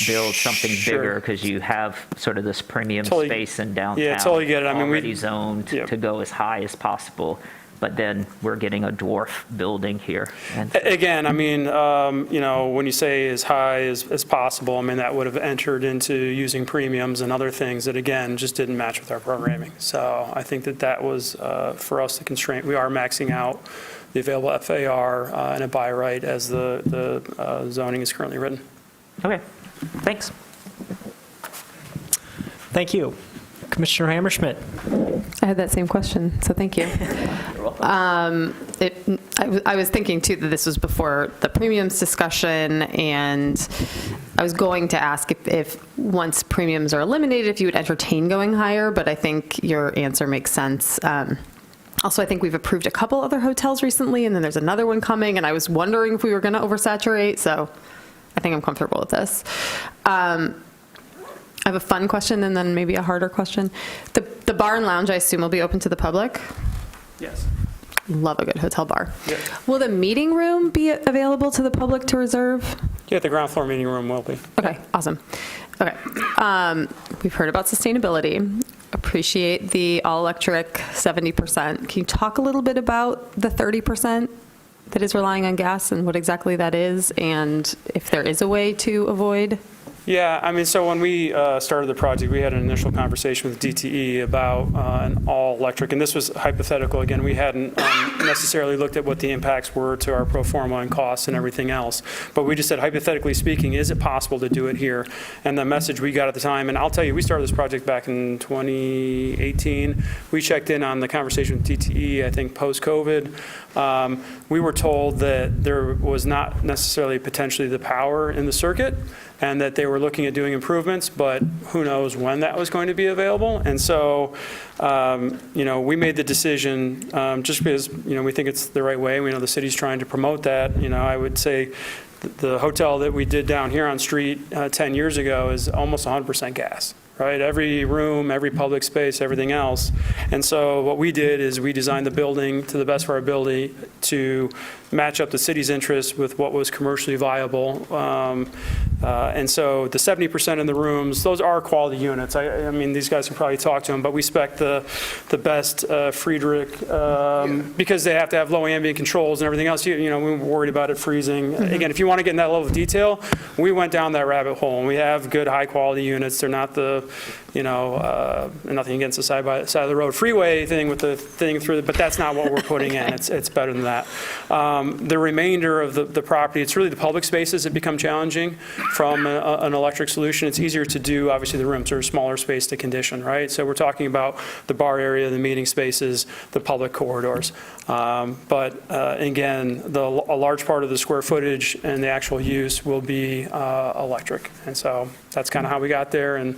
build something bigger, because you have sort of this premium space in downtown. Yeah, totally get it. I mean, already zoned to go as high as possible, but then we're getting a dwarf building here. And again, I mean, when you say as high as possible, I mean, that would have entered into using premiums and other things that, again, just didn't match with our programming. So I think that was, for us, the constraint. We are maxing out the available FAR and a by right as the zoning is currently written. Okay, thanks. Thank you. Commissioner Hammerschmidt. I had that same question, so thank you. I was thinking, too, that this was before the premiums discussion, and I was going to ask if once premiums are eliminated, if you would entertain going higher, but I think your answer makes sense. Also, I think we've approved a couple other hotels recently, and then there's another one coming, and I was wondering if we were going to oversaturate, so I think I'm comfortable with this. I have a fun question and then maybe a harder question. The bar and lounge, I assume, will be open to the public? Yes. Love a good hotel bar. Yep. Will the meeting room be available to the public to reserve? Yeah, the ground floor meeting room will be. Okay, awesome. Okay. We've heard about sustainability. Appreciate the all-electric 70%. Can you talk a little bit about the 30% that is relying on gas and what exactly that is, and if there is a way to avoid Yeah, I mean, so when we started the project, we had an initial conversation with DTE about an all-electric, and this was hypothetical. Again, we hadn't necessarily looked at what the impacts were to our pro forma and costs and everything else. But we just said, hypothetically speaking, is it possible to do it here? And the message we got at the time, and I'll tell you, we started this project back in 2018. We checked in on the conversation with DTE, I think, post-COVID. We were told that there was not necessarily potentially the power in the circuit, and that they were looking at doing improvements, but who knows when that was going to be available. And so, we made the decision just because, we think it's the right way. We know the city's trying to promote that. I would say the hotel that we did down here on street 10 years ago is almost 100% gas. Right, every room, every public space, everything else. And so what we did is we designed the building to the best of our ability to match up the city's interests with what was commercially viable. And so the 70% in the rooms, those are quality units. I mean, these guys can probably talk to them, but we spec the best Friedrich because they have to have low ambient controls and everything else. We were worried about it freezing. Mm-hmm. Again, if you want to get in that level of detail, we went down that rabbit hole, and we have good high quality units. They're not the nothing against the side of the road freeway thing with the thing through, but that's not what we're putting in. It's better than that. The remainder of the property, it's really the public spaces that become challenging from an electric solution. It's easier to do, obviously the rooms are smaller space to condition, right? So we're talking about the bar area, the meeting spaces, the public corridors. But again, a large part of the square footage and the actual use will be electric. And so that's kind of how we got there. And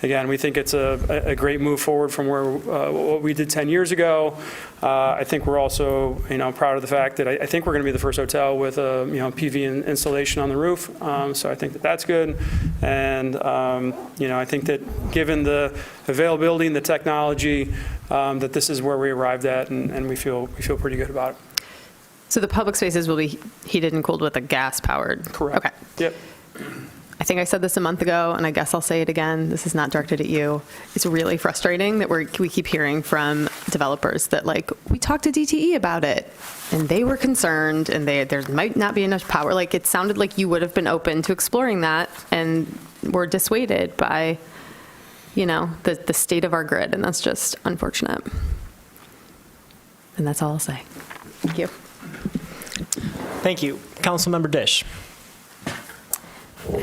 again, we think it's a great move forward from where what we did 10 years ago. I think we're also, proud of the fact that I think we're going to be the first hotel with a, PV installation on the roof. So I think that's good. And, I think that given the availability and the technology, that this is where we arrived at, and we feel pretty good about it. So the public spaces will be heated and cooled with a gas-powered? Correct. Okay. Yep. I think I said this a month ago, and I guess I'll say it again. This is not directed at you. It's really frustrating that we keep hearing from developers that, we talked to DTE about it, and they were concerned, and there might not be enough power. It sounded like you would have been open to exploring that, and were dissuaded by, the state of our grid, and that's just unfortunate. And that's all I'll say. Thank you. Thank you. Councilmember Dish.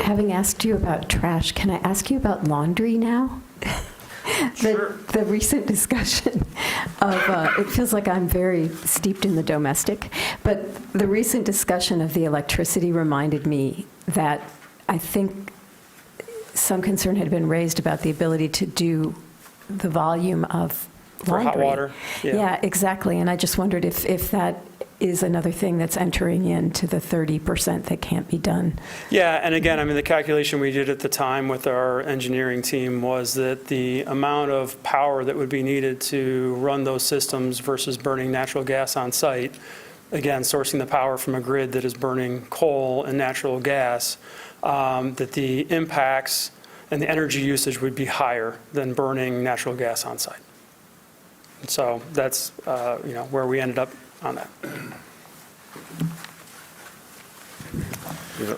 Having asked you about trash, can I ask you about laundry now? Sure. The recent discussion of, it feels like I'm very steeped in the domestic, but the recent discussion of the electricity reminded me that I think some concern had been raised about the ability to do the volume of laundry. For hot water? Yeah, exactly. And I just wondered if that is another thing that's entering into the 30% that can't be done. Yeah, and again, the calculation we did at the time with our engineering team was that the amount of power that would be needed to run those systems versus burning natural gas on site, again, sourcing the power from a grid that is burning coal and natural gas, that the impacts and the energy usage would be higher than burning natural gas on site. So that's where we ended up on that.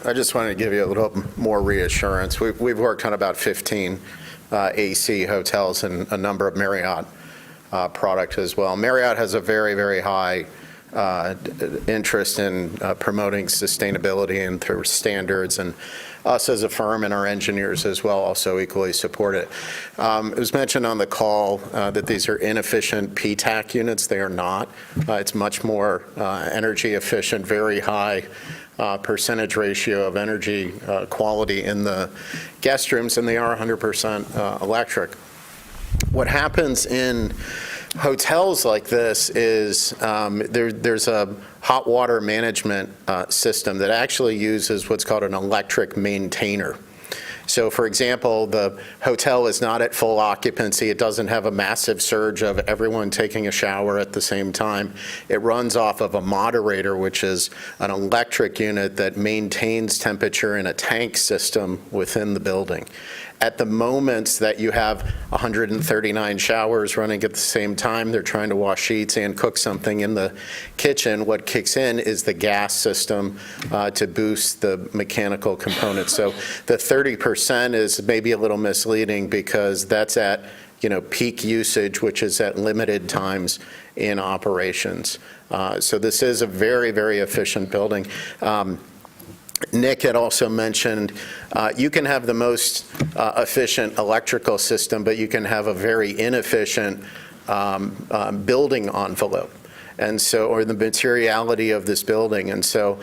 I just wanted to give you a little more reassurance. We've worked on about 15 AC hotels and a number of Marriott product as well. Marriott has a very, very high interest in promoting sustainability and through standards, and us as a firm and our engineers as well also equally support it. It was mentioned on the call that these are inefficient PTAC units. They are not. It's much more energy efficient, very high percentage ratio of energy quality in the guest rooms, and they are 100% electric. What happens in hotels like this is there's a hot water management system that actually uses what's called an electric maintainer. So for example, the hotel is not at full occupancy. It doesn't have a massive surge of everyone taking a shower at the same time. It runs off of a moderator, which is an electric unit that maintains temperature in a tank system within the building. At the moments that you have 139 showers running at the same time, they're trying to wash sheets and cook something in the kitchen, what kicks in is the gas system to boost the mechanical components. So the 30% is maybe a little misleading because that's at peak usage, which is at limited times in operations. So this is a very, very efficient building. Nick had also mentioned you can have the most efficient electrical system, but you can have a very inefficient building envelope. And so, or the materiality of this building. And so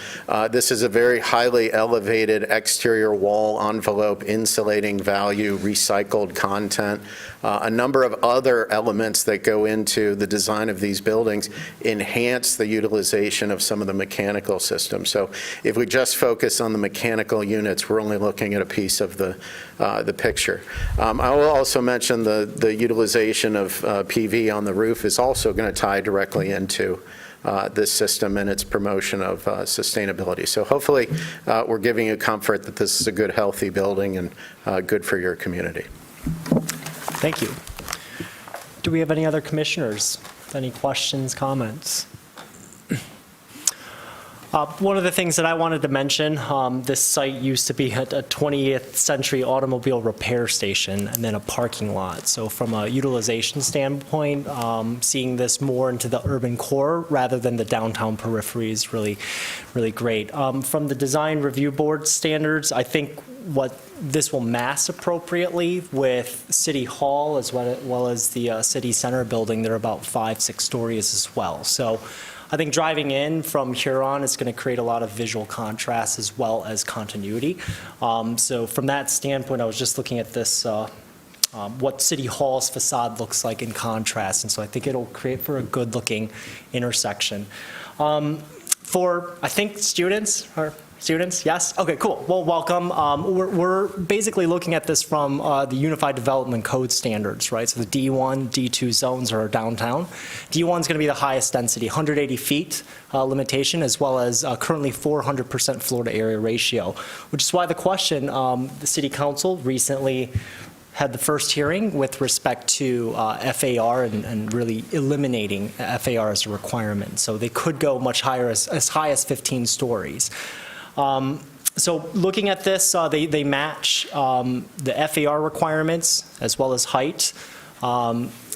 this is a very highly elevated exterior wall envelope, insulating value, recycled content, a number of other elements that go into the design of these buildings enhance the utilization of some of the mechanical systems. So if we just focus on the mechanical units, we're only looking at a piece of the picture. I will also mention the utilization of PV on the roof is also going to tie directly into this system and its promotion of sustainability. So hopefully we're giving you comfort that this is a good, healthy building and good for your community. Thank you. Do we have any other commissioners? Any questions, comments? One of the things that I wanted to mention, this site used to be a 20th century automobile repair station and then a parking lot. So from a utilization standpoint, seeing this more into the urban core rather than the downtown periphery is really, really great. From the design review board standards, I think what this will mass appropriately with City Hall as well as the City Center building. They're about 5-6 stories as well. So I think driving in from Huron is going to create a lot of visual contrast as well as continuity. So from that standpoint, I was just looking at this, what City Hall's facade looks like in contrast. And so I think it'll create for a good looking intersection. For, I think, students, yes? Okay, cool. Well, welcome. We're basically looking at this from the Unified Development Code standards, right? So the D1, D2 zones are downtown. D1 is going to be the highest density, 180 feet limitation, as well as currently 400% floor to area ratio, which is why the question, the City Council recently had the first hearing with respect to FAR and really eliminating FAR as a requirement. So they could go much higher, as high as 15 stories. So looking at this, they match the FAR requirements as well as height,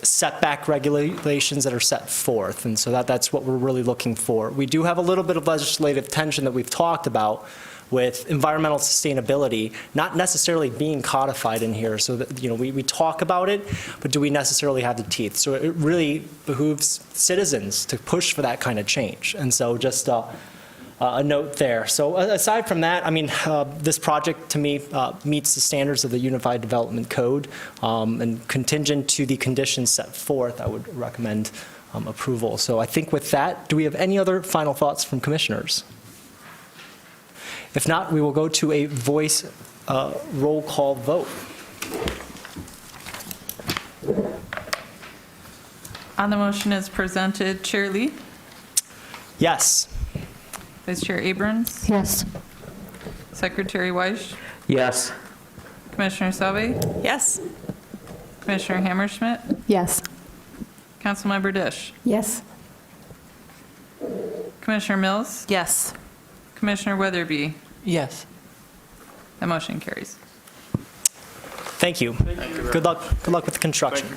setback regulations that are set forth. And so that's what we're really looking for. We do have a little bit of legislative tension that we've talked about with environmental sustainability not necessarily being codified in here. So that, we talk about it, but do we necessarily have the teeth? So it really behooves citizens to push for that kind of change. And so just a note there. So aside from that, I mean, this project to me meets the standards of the Unified Development Code, and contingent to the conditions set forth, I would recommend approval. So I think with that, do we have any other final thoughts from commissioners? If not, we will go to a voice roll call vote. On the motion as presented, Chair Lee? Yes. Vice Chair Abrams? Yes. Secretary Weiss? Yes. Commissioner Selby? Yes. Commissioner Hammerschmidt? Yes. Councilmember Dish? Yes. Commissioner Mills? Yes. Commissioner Weatherby? Yes. The motion carries. Thank you. Good luck with the construction.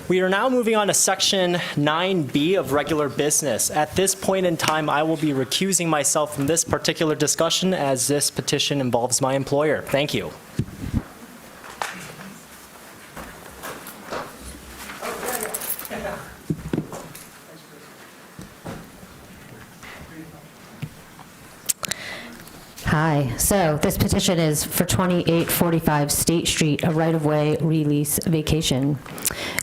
We are now moving on to Section 9B of regular business. At this point in time, I will be recusing myself from this particular discussion as this petition involves my employer. Thank you. Hi. So this petition is for 2845 State Street, a right-of-way release vacation.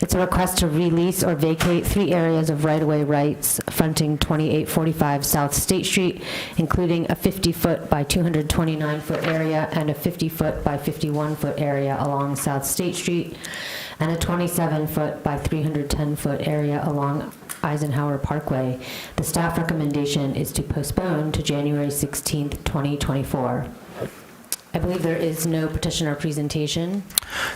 It's a request to release or vacate 3 areas of right-of-way rights fronting 2845 South State Street, including a 50-foot by 229-foot area and a 50-foot by 51-foot area along South State Street, and a 27-foot by 310-foot area along Eisenhower Parkway. The staff recommendation is to postpone to January 16th, 2024. I believe there is no petitioner presentation.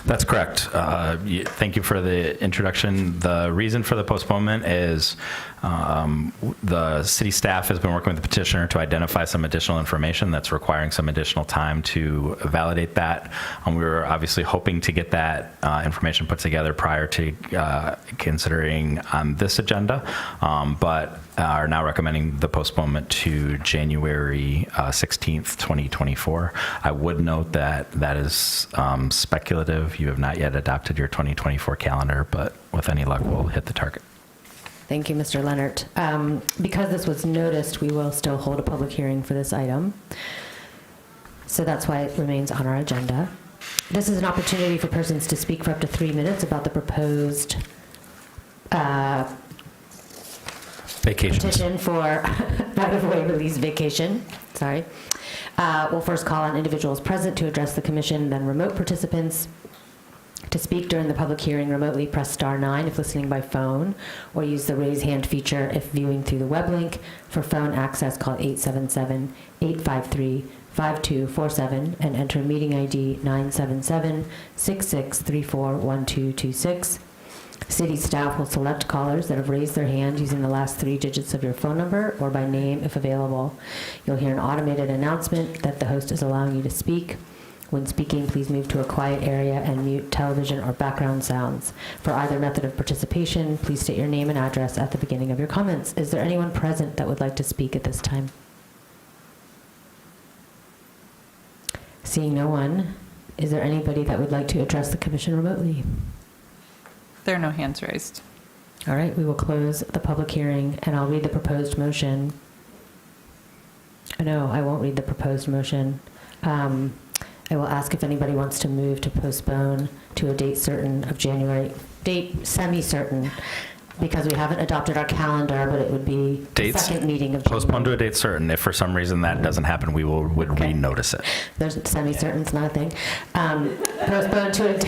That's correct. Thank you for the introduction. The reason for the postponement is the city staff has been working with the petitioner to identify some additional information that's requiring some additional time to validate that. We were obviously hoping to get that information put together prior to considering on this agenda, but are now recommending the postponement to January 16th, 2024. I would note that that is speculative. You have not yet adopted your 2024 calendar, but with any luck, we'll hit the target. Thank you, Mr. Leonard. Because this was noticed, we will still hold a public hearing for this item. So that's why it remains on our agenda. This is an opportunity for persons to speak for up to 3 minutes about the proposed petition for right-of-way release vacation. Sorry. We'll first call on individuals present to address the commission, then remote participants. To speak during the public hearing remotely, press star 9 if listening by phone, or use the raise hand feature if viewing through the web link. For phone access, call 877-853-5247 and enter meeting ID 977-6634-1226. City staff will select callers that have raised their hand using the last 3 digits of your phone number or by name if available. You'll hear an automated announcement that the host is allowing you to speak. When speaking, please move to a quiet area and mute television or background sounds. For either method of participation, please state your name and address at the beginning of your comments. Is there anyone present that would like to speak at this time? Seeing no one, is there anybody that would like to address the commission remotely? There are no hands raised. All right, we will close the public hearing, and I'll read the proposed motion. No, I won't read the proposed motion. I will ask if anybody wants to move to postpone to a date certain of January, date semi-certain, because we haven't adopted our calendar, but it would be the second meeting of January. Postpone to a date certain. If for some reason that doesn't happen, we would re-notice it. There's semi-certain's not a thing. Postpone to a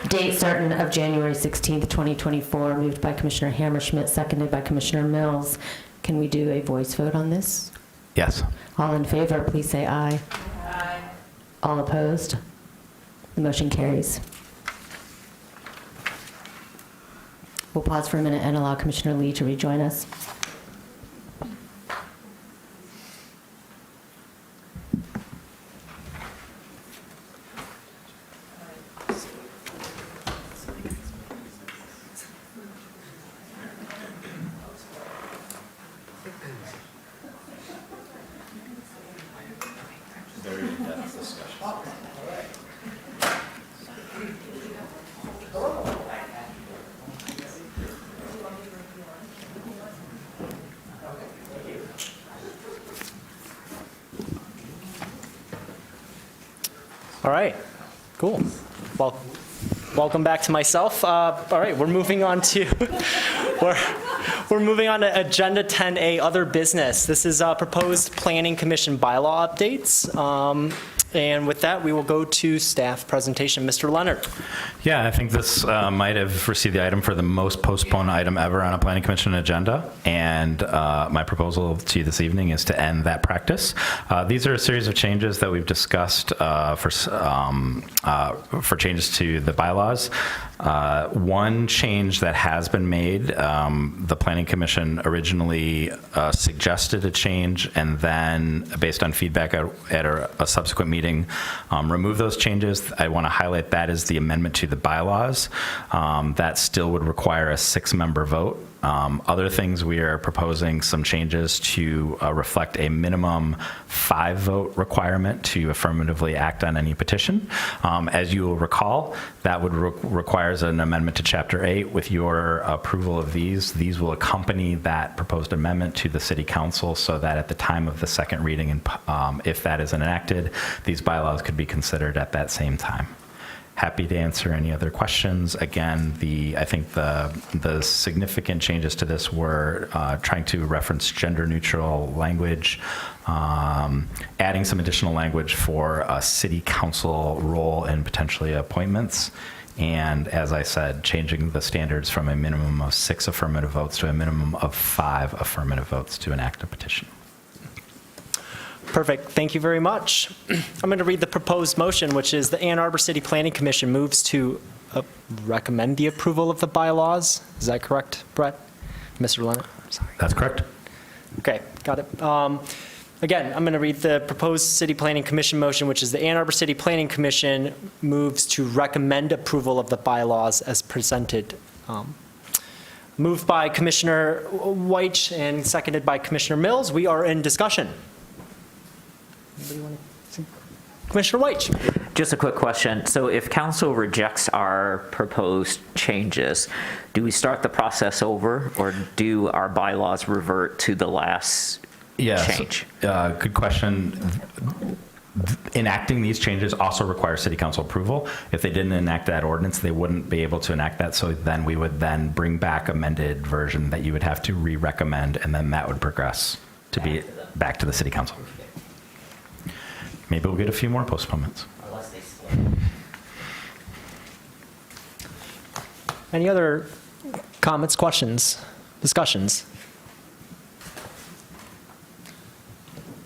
date certain of January 16th, 2024, moved by Commissioner Hammerschmidt, seconded by Commissioner Mills. Can we do a voice vote on this? Yes. All in favor, please say aye. Aye. All opposed? The motion carries. We'll pause for a minute and allow Commissioner Lee to rejoin us. All right, cool. Well, welcome back to myself. All right, we're moving on to we're moving on to Agenda 10A, Other Business. This is proposed Planning Commission bylaw updates. And with that, we will go to staff presentation. Mr. Leonard. Yeah, I think this might have received the item for the most postponed item ever on a planning commission agenda. And my proposal to you this evening is to end that practice. These are a series of changes that we've discussed for changes to the bylaws. One change that has been made, the Planning Commission originally suggested a change, and then based on feedback at a subsequent meeting, remove those changes. I want to highlight that as the amendment to the bylaws. That still would require a 6-member vote. Other things, we are proposing some changes to reflect a minimum 5-vote requirement to affirmatively act on any petition. As you will recall, that would requires an amendment to Chapter 8. With your approval of these will accompany that proposed amendment to the City Council so that at the time of the second reading, and if that is enacted, these bylaws could be considered at that same time. Happy to answer any other questions. Again, I think the significant changes to this were trying to reference gender-neutral language, adding some additional language for a city council role and potentially appointments, and as I said, changing the standards from a minimum of 6 affirmative votes to a minimum of 5 affirmative votes to enact a petition. Perfect. Thank you very much. I'm going to read the proposed motion, which is the Ann Arbor City Planning Commission moves to recommend the approval of the bylaws. Is that correct, Brett? Mr. Leonard? Sorry. That's correct. Okay, got it. Again, I'm going to read the proposed City Planning Commission motion, which is the Ann Arbor City Planning Commission moves to recommend approval of the bylaws as presented. Moved by Commissioner White and seconded by Commissioner Mills. We are in discussion. Commissioner White. Just a quick question. So if council rejects our proposed changes, do we start the process over, or do our bylaws revert to the last change? Good question. Enacting these changes also requires city council approval. If they didn't enact that ordinance, they wouldn't be able to enact that. So then we would then bring back amended version that you would have to re-recommend, and then that would progress to be back to the city council. Maybe we'll get a few more postponements. Any other comments, questions, discussions?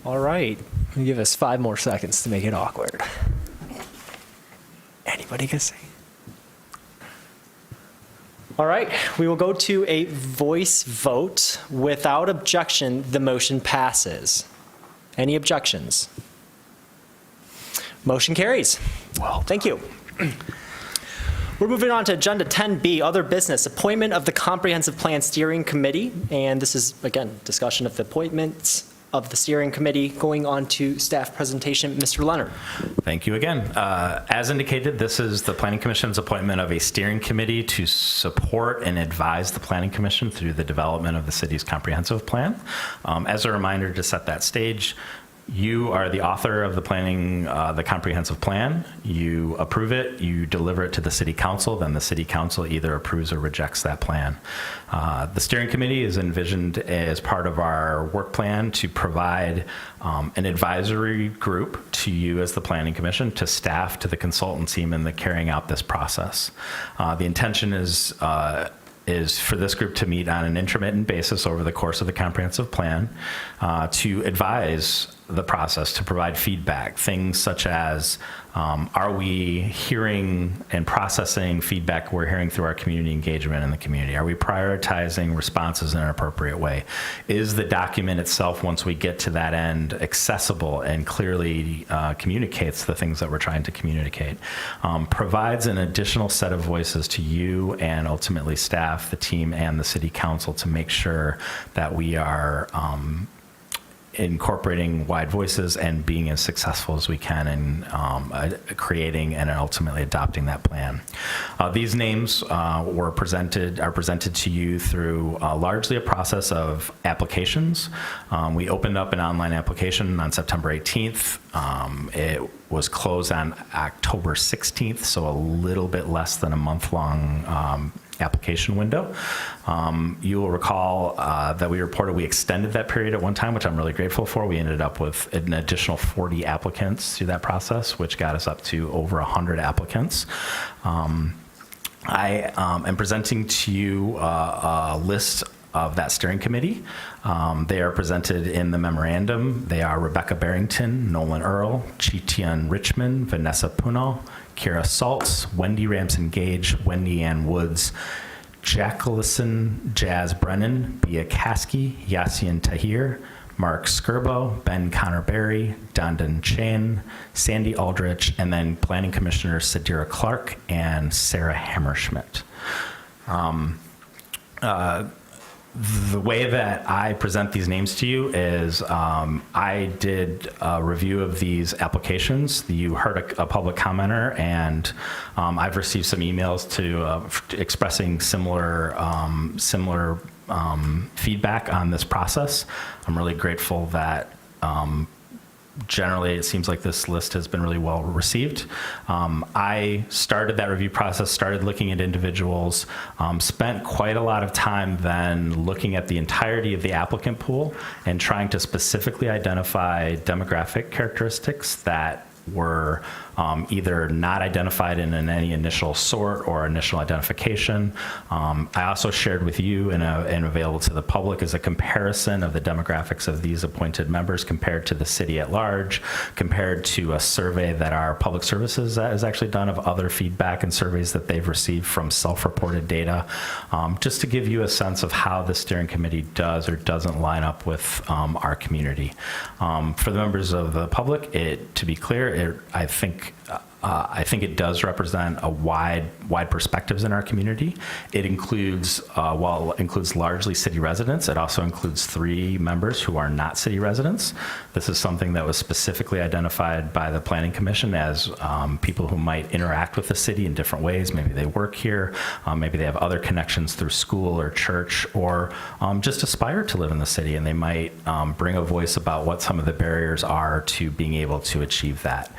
All right, give us 5 more seconds to make it awkward. Anybody can say? All right, we will go to a voice vote. Without objection, the motion passes. Any objections? Motion carries. Well, thank you. We're moving on to Agenda 10B, Other Business, Appointment of the Comprehensive Plan Steering Committee. And this is, again, discussion of the appointments of the steering committee. Going on to staff presentation, Mr. Leonard. Thank you again. As indicated, this is the Planning Commission's appointment of a steering committee to support and advise the Planning Commission through the development of the city's comprehensive plan. As a reminder, to set that stage, you are the author of the comprehensive plan. You approve it, you deliver it to the city council, then the city council either approves or rejects that plan. The steering committee is envisioned as part of our work plan to provide an advisory group to you as the Planning Commission, to staff, to the consultant team in the carrying out this process. The intention is for this group to meet on an intermittent basis over the course of the comprehensive plan to advise the process, to provide feedback, things such as are we hearing and processing feedback we're hearing through our community engagement in the community? Are we prioritizing responses in an appropriate way? Is the document itself, once we get to that end, accessible and clearly communicates the things that we're trying to communicate? Provides an additional set of voices to you and ultimately staff, the team, and the city council to make sure that we are incorporating wide voices and being as successful as we can in creating and ultimately adopting that plan. These names are presented to you through largely a process of applications. We opened up an online application on September 18th. It was closed on October 16th, so a little bit less than a month-long application window. You will recall that we reported we extended that period at one time, which I'm really grateful for. We ended up with an additional 40 applicants through that process, which got us up to over 100 applicants. I am presenting to you a list of that steering committee. They are presented in the memorandum. They are Rebecca Barrington, Nolan Earl, Chi-Tian Richmond, Vanessa Punal, Kira Saltz, Wendy Ramson Gage, Wendy Ann Woods, Jacqueline Jazz Brennan, Bia Caskey, Yassian Tahir, Mark Skirbo, Ben Connor Berry, Dondan Chain, Sandy Aldrich, and then Planning Commissioners Sadira Clark and Sarah Hammerschmidt. The way that I present these names to you is I did a review of these applications. You heard a public commenter, and I've received some emails expressing similar feedback on this process. I'm really grateful that generally it seems like this list has been really well received. I started that review process, started looking at individuals, spent quite a lot of time then looking at the entirety of the applicant pool and trying to specifically identify demographic characteristics that were either not identified in any initial sort or initial identification. I also shared with you and available to the public is a comparison of the demographics of these appointed members compared to the city at large, compared to a survey that our public services has actually done of other feedback and surveys that they've received from self-reported data, just to give you a sense of how the steering committee does or doesn't line up with our community. For the members of the public, to be clear, I think it does represent a wide perspectives in our community. It includes, while it includes largely city residents, it also includes 3 members who are not city residents. This is something that was specifically identified by the Planning Commission as people who might interact with the city in different ways. Maybe they work here, maybe they have other connections through school or church, or just aspire to live in the city, and they might bring a voice about what some of the barriers are to being able to achieve that.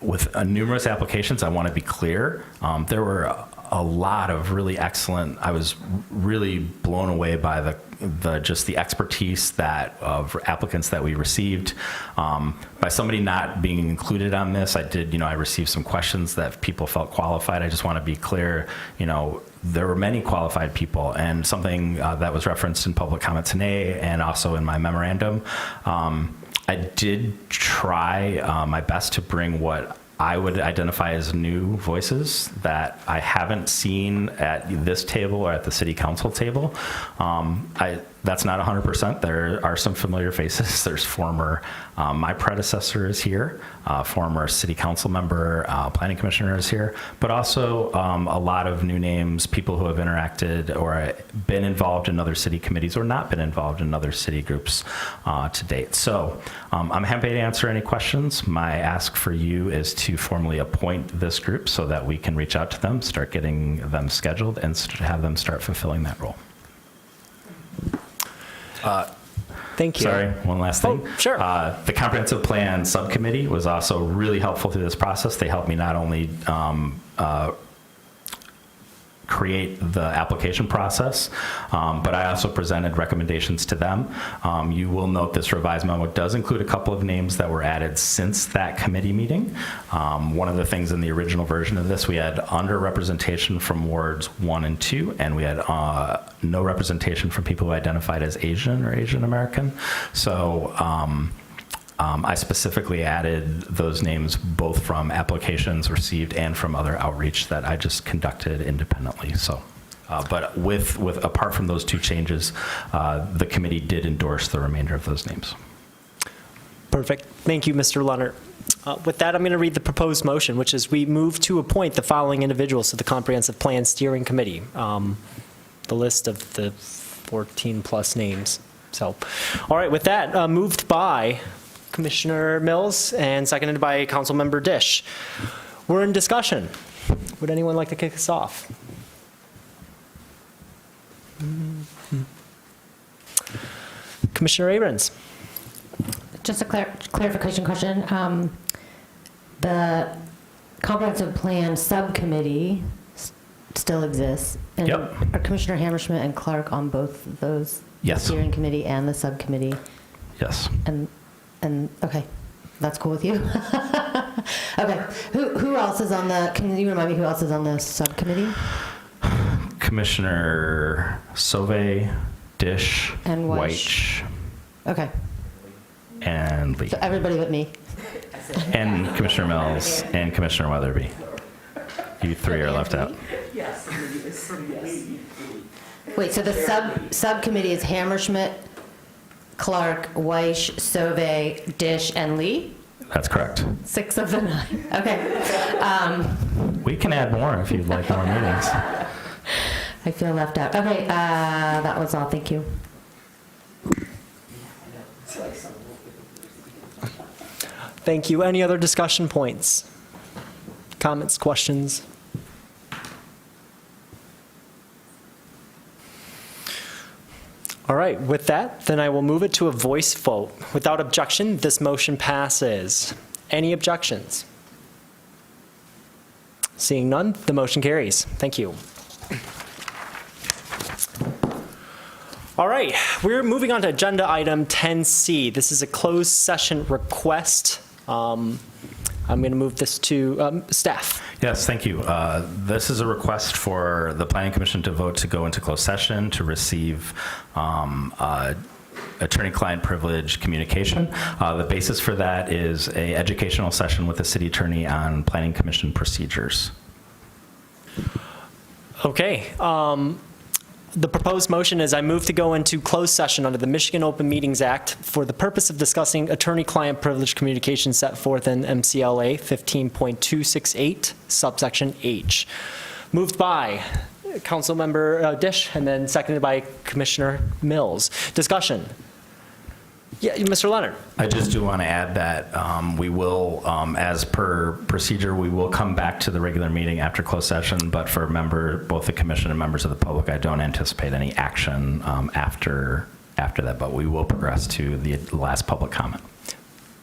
With numerous applications, I want to be clear, there were a lot of really excellent, I was really blown away by the expertise of applicants that we received. By somebody not being included on this, I received some questions that people felt qualified. I just want to be clear, there were many qualified people, and something that was referenced in public comment today and also in my memorandum, I did try my best to bring what I would identify as new voices that I haven't seen at this table or at the city council table. That's not 100%. There are some familiar faces. There's my predecessor is here, former city council member, planning commissioner is here, but also a lot of new names, people who have interacted or been involved in other city committees or not been involved in other city groups to date. So I'm happy to answer any questions. My ask for you is to formally appoint this group so that we can reach out to them, start getting them scheduled, and have them start fulfilling that role. Thank you. Sorry, one last thing. Oh, sure. The comprehensive plan subcommittee was also really helpful through this process. They helped me not only create the application process, but I also presented recommendations to them. You will note this revised memo does include a couple of names that were added since that committee meeting. One of the things in the original version of this, we had underrepresentation from wards 1 and 2, and we had no representation from people who identified as Asian or Asian American. So I specifically added those names both from applications received and from other outreach that I just conducted independently. So, but apart from those 2 changes, the committee did endorse the remainder of those names. Perfect. Thank you, Mr. Leonard. With that, I'm going to read the proposed motion, which is we move to appoint the following individuals to the Comprehensive Plan Steering Committee. The list of the 14+ names. So, all right, with that, moved by Commissioner Mills and seconded by Councilmember Dish. We're in discussion. Would anyone like to kick us off? Commissioner Abrams. Just a clarification question. The comprehensive plan subcommittee still exists. And Yep. Are Commissioner Hammerschmidt and Clark on both of those? Yes. The steering committee and the subcommittee? Yes. And okay, that's cool with you? Okay, who else is on can you remind me who else is on the subcommittee? Commissioner Sauvé, Dish, And Weich, Okay, and Lee. so everybody but me. And Commissioner Mills and Commissioner Weatherby. You 3 are left out. Wait, so the subcommittee is Hammerschmidt, Clark, Weish, Sauvé, Dish, and Lee? That's correct. 6 of the 9. Okay. We can add more if you'd like more meetings. I feel left out. Okay, that was all. Thank you. Thank you. Any other discussion points? Comments, questions? All right, with that, then I will move it to a voice vote. Without objection, this motion passes. Any objections? Seeing none, the motion carries. Thank you. All right, we're moving on to agenda item 10C. This is a closed session request I'm going to move this to staff. Yes, thank you. This is a request for the Planning Commission to vote to go into closed session to receive attorney-client privilege communication. The basis for that is a educational session with the city attorney on Planning Commission procedures. Okay. The proposed motion is I move to go into closed session under the Michigan Open Meetings Act for the purpose of discussing attorney-client privilege communication set forth in MCLA 15.268, subsection H. Moved by Councilmember Dish and then seconded by Commissioner Mills. Discussion. Yeah, Mr. Leonard. I just do want to add that we will, as per procedure, we will come back to the regular meeting after closed session, but for both the commission and members of the public, I don't anticipate any action after that, but we will progress to the last public comment.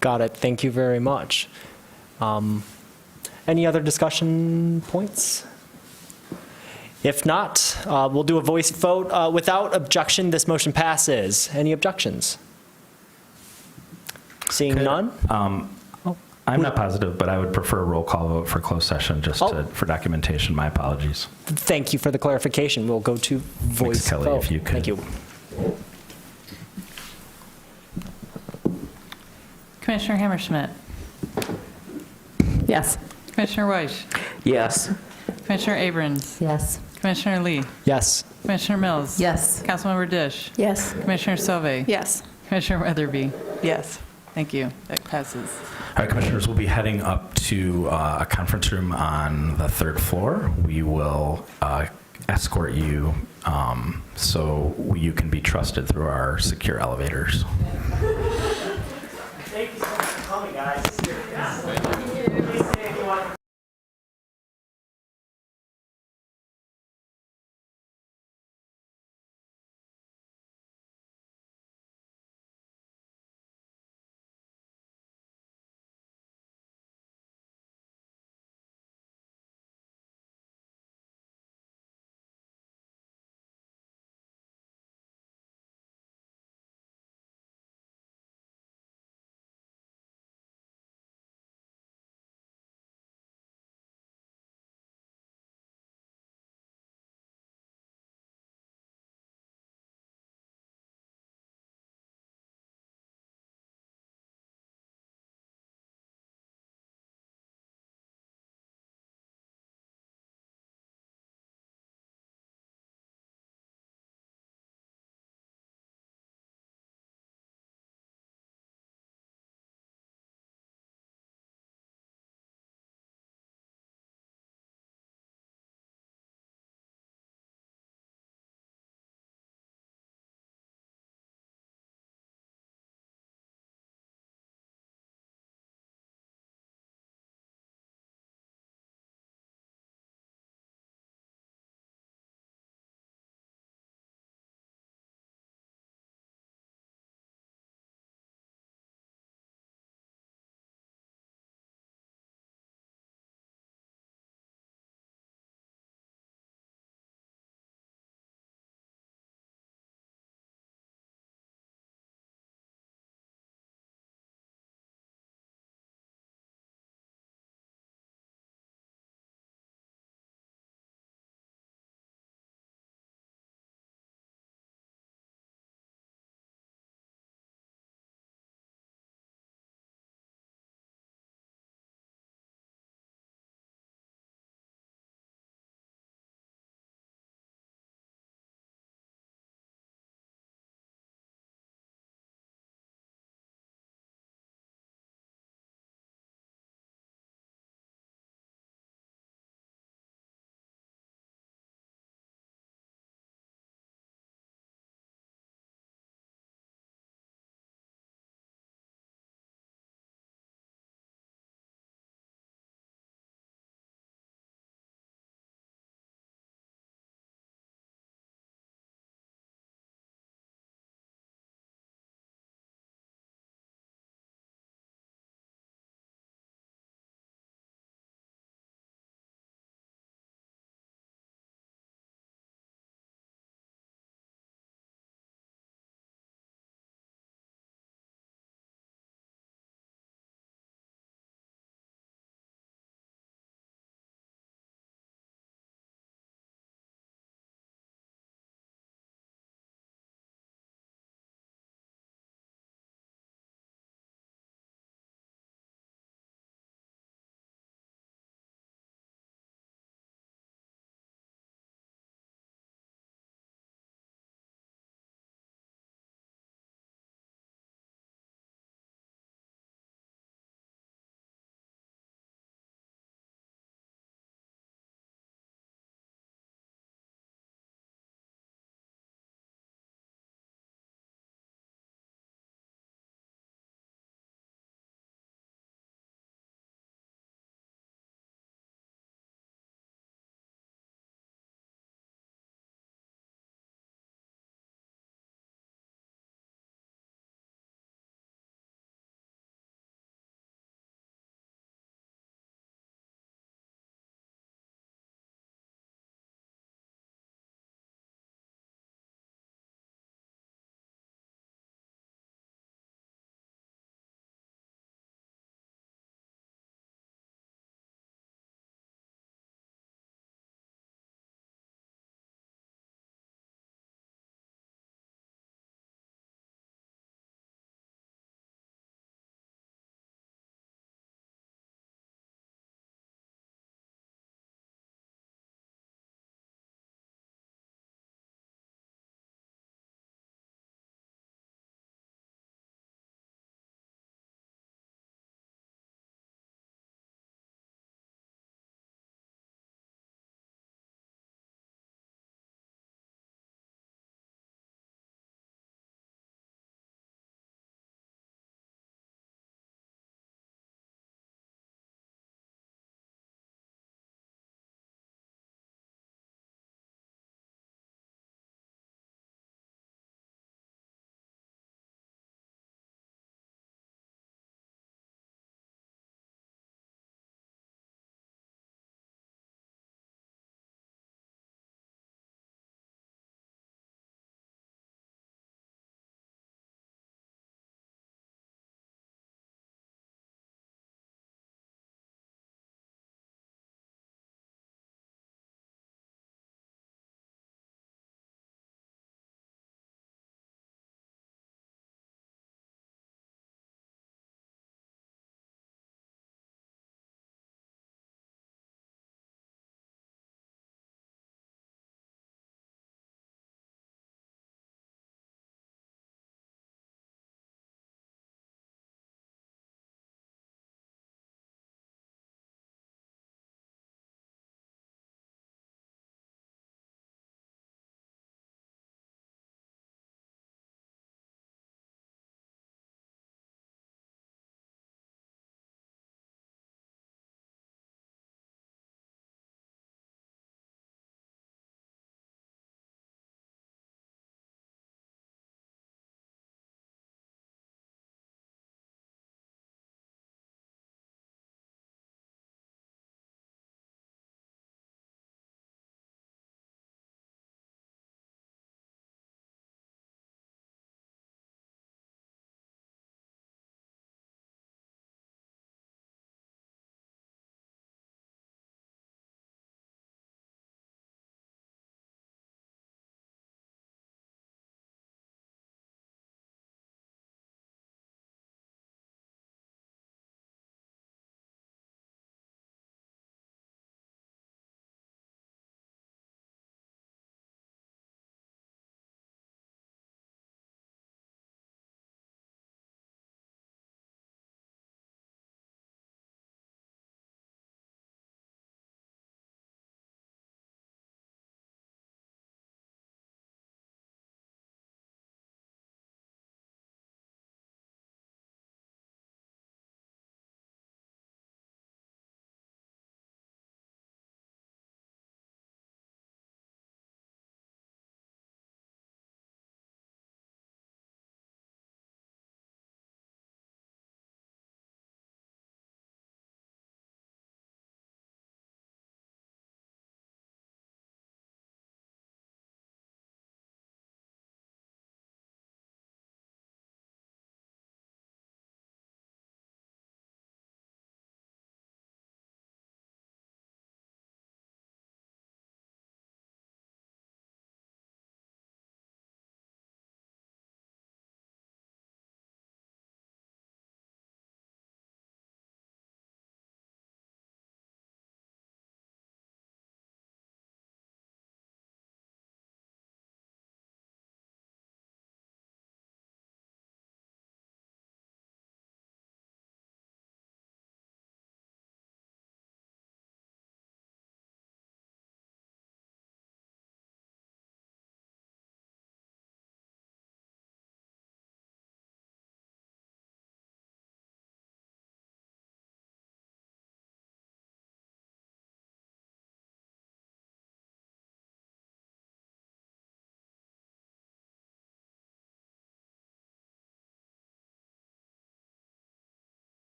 Got it. Thank you very much. Any other discussion points? If not, we'll do a voice vote. Without objection, this motion passes. Any objections? Seeing none? I'm not positive, but I would prefer a roll call vote for closed session just for documentation. My apologies. Thank you for the clarification. We'll go to voice Kelly, vote. if you could. Thank you. Commissioner Hammerschmidt. Yes. Commissioner Weiss. Yes. Commissioner Abrams. Yes. Commissioner Lee. Yes. Commissioner Mills. Yes. Councilmember Dish. Yes. Commissioner Sauvé. Yes. Commissioner Weatherby. Yes. Thank you. That passes. All right, commissioners, we'll be heading up to a conference room on the 3rd floor. We will escort you so you can be trusted through our secure elevators. Thank you so much for coming, guys.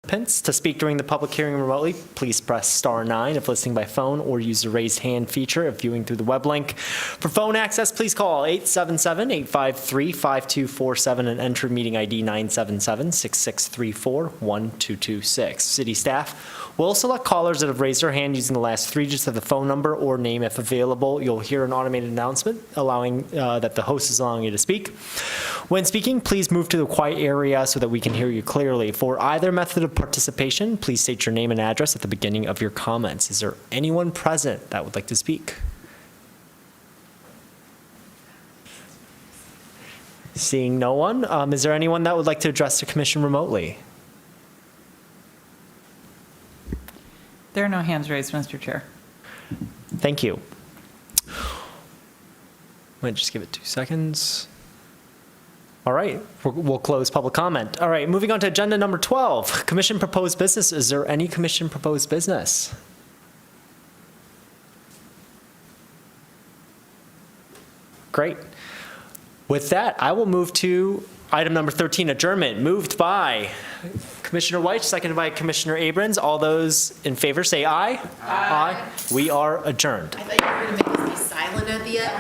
To speak during the public hearing remotely, please press star 9 if listening by phone, or use the raised hand feature if viewing through the web link. For phone access, please call 877-853-5247 and enter meeting ID 977-6634-1226. City staff will select callers that have raised their hand using the last 3 digits of the phone number or name if available. You'll hear an automated announcement allowing that the host is allowing you to speak. When speaking, please move to the quiet area so that we can hear you clearly. For either method of participation, please state your name and address at the beginning of your comments. Is there anyone present that would like to speak? Seeing no one, is there anyone that would like to address the commission remotely? There are no hands raised, Mr. Chair. Thank you. Might just give it 2 seconds. All right, we'll close public comment. All right, moving on to agenda number 12, commission proposed business. Is there any commission proposed business? Great. With that, I will move to item number 13, adjournment. Moved by Commissioner White, seconded by Commissioner Abrams. All those in favor say aye. Aye. We are adjourned. I thought you were going to make us be silent at the end.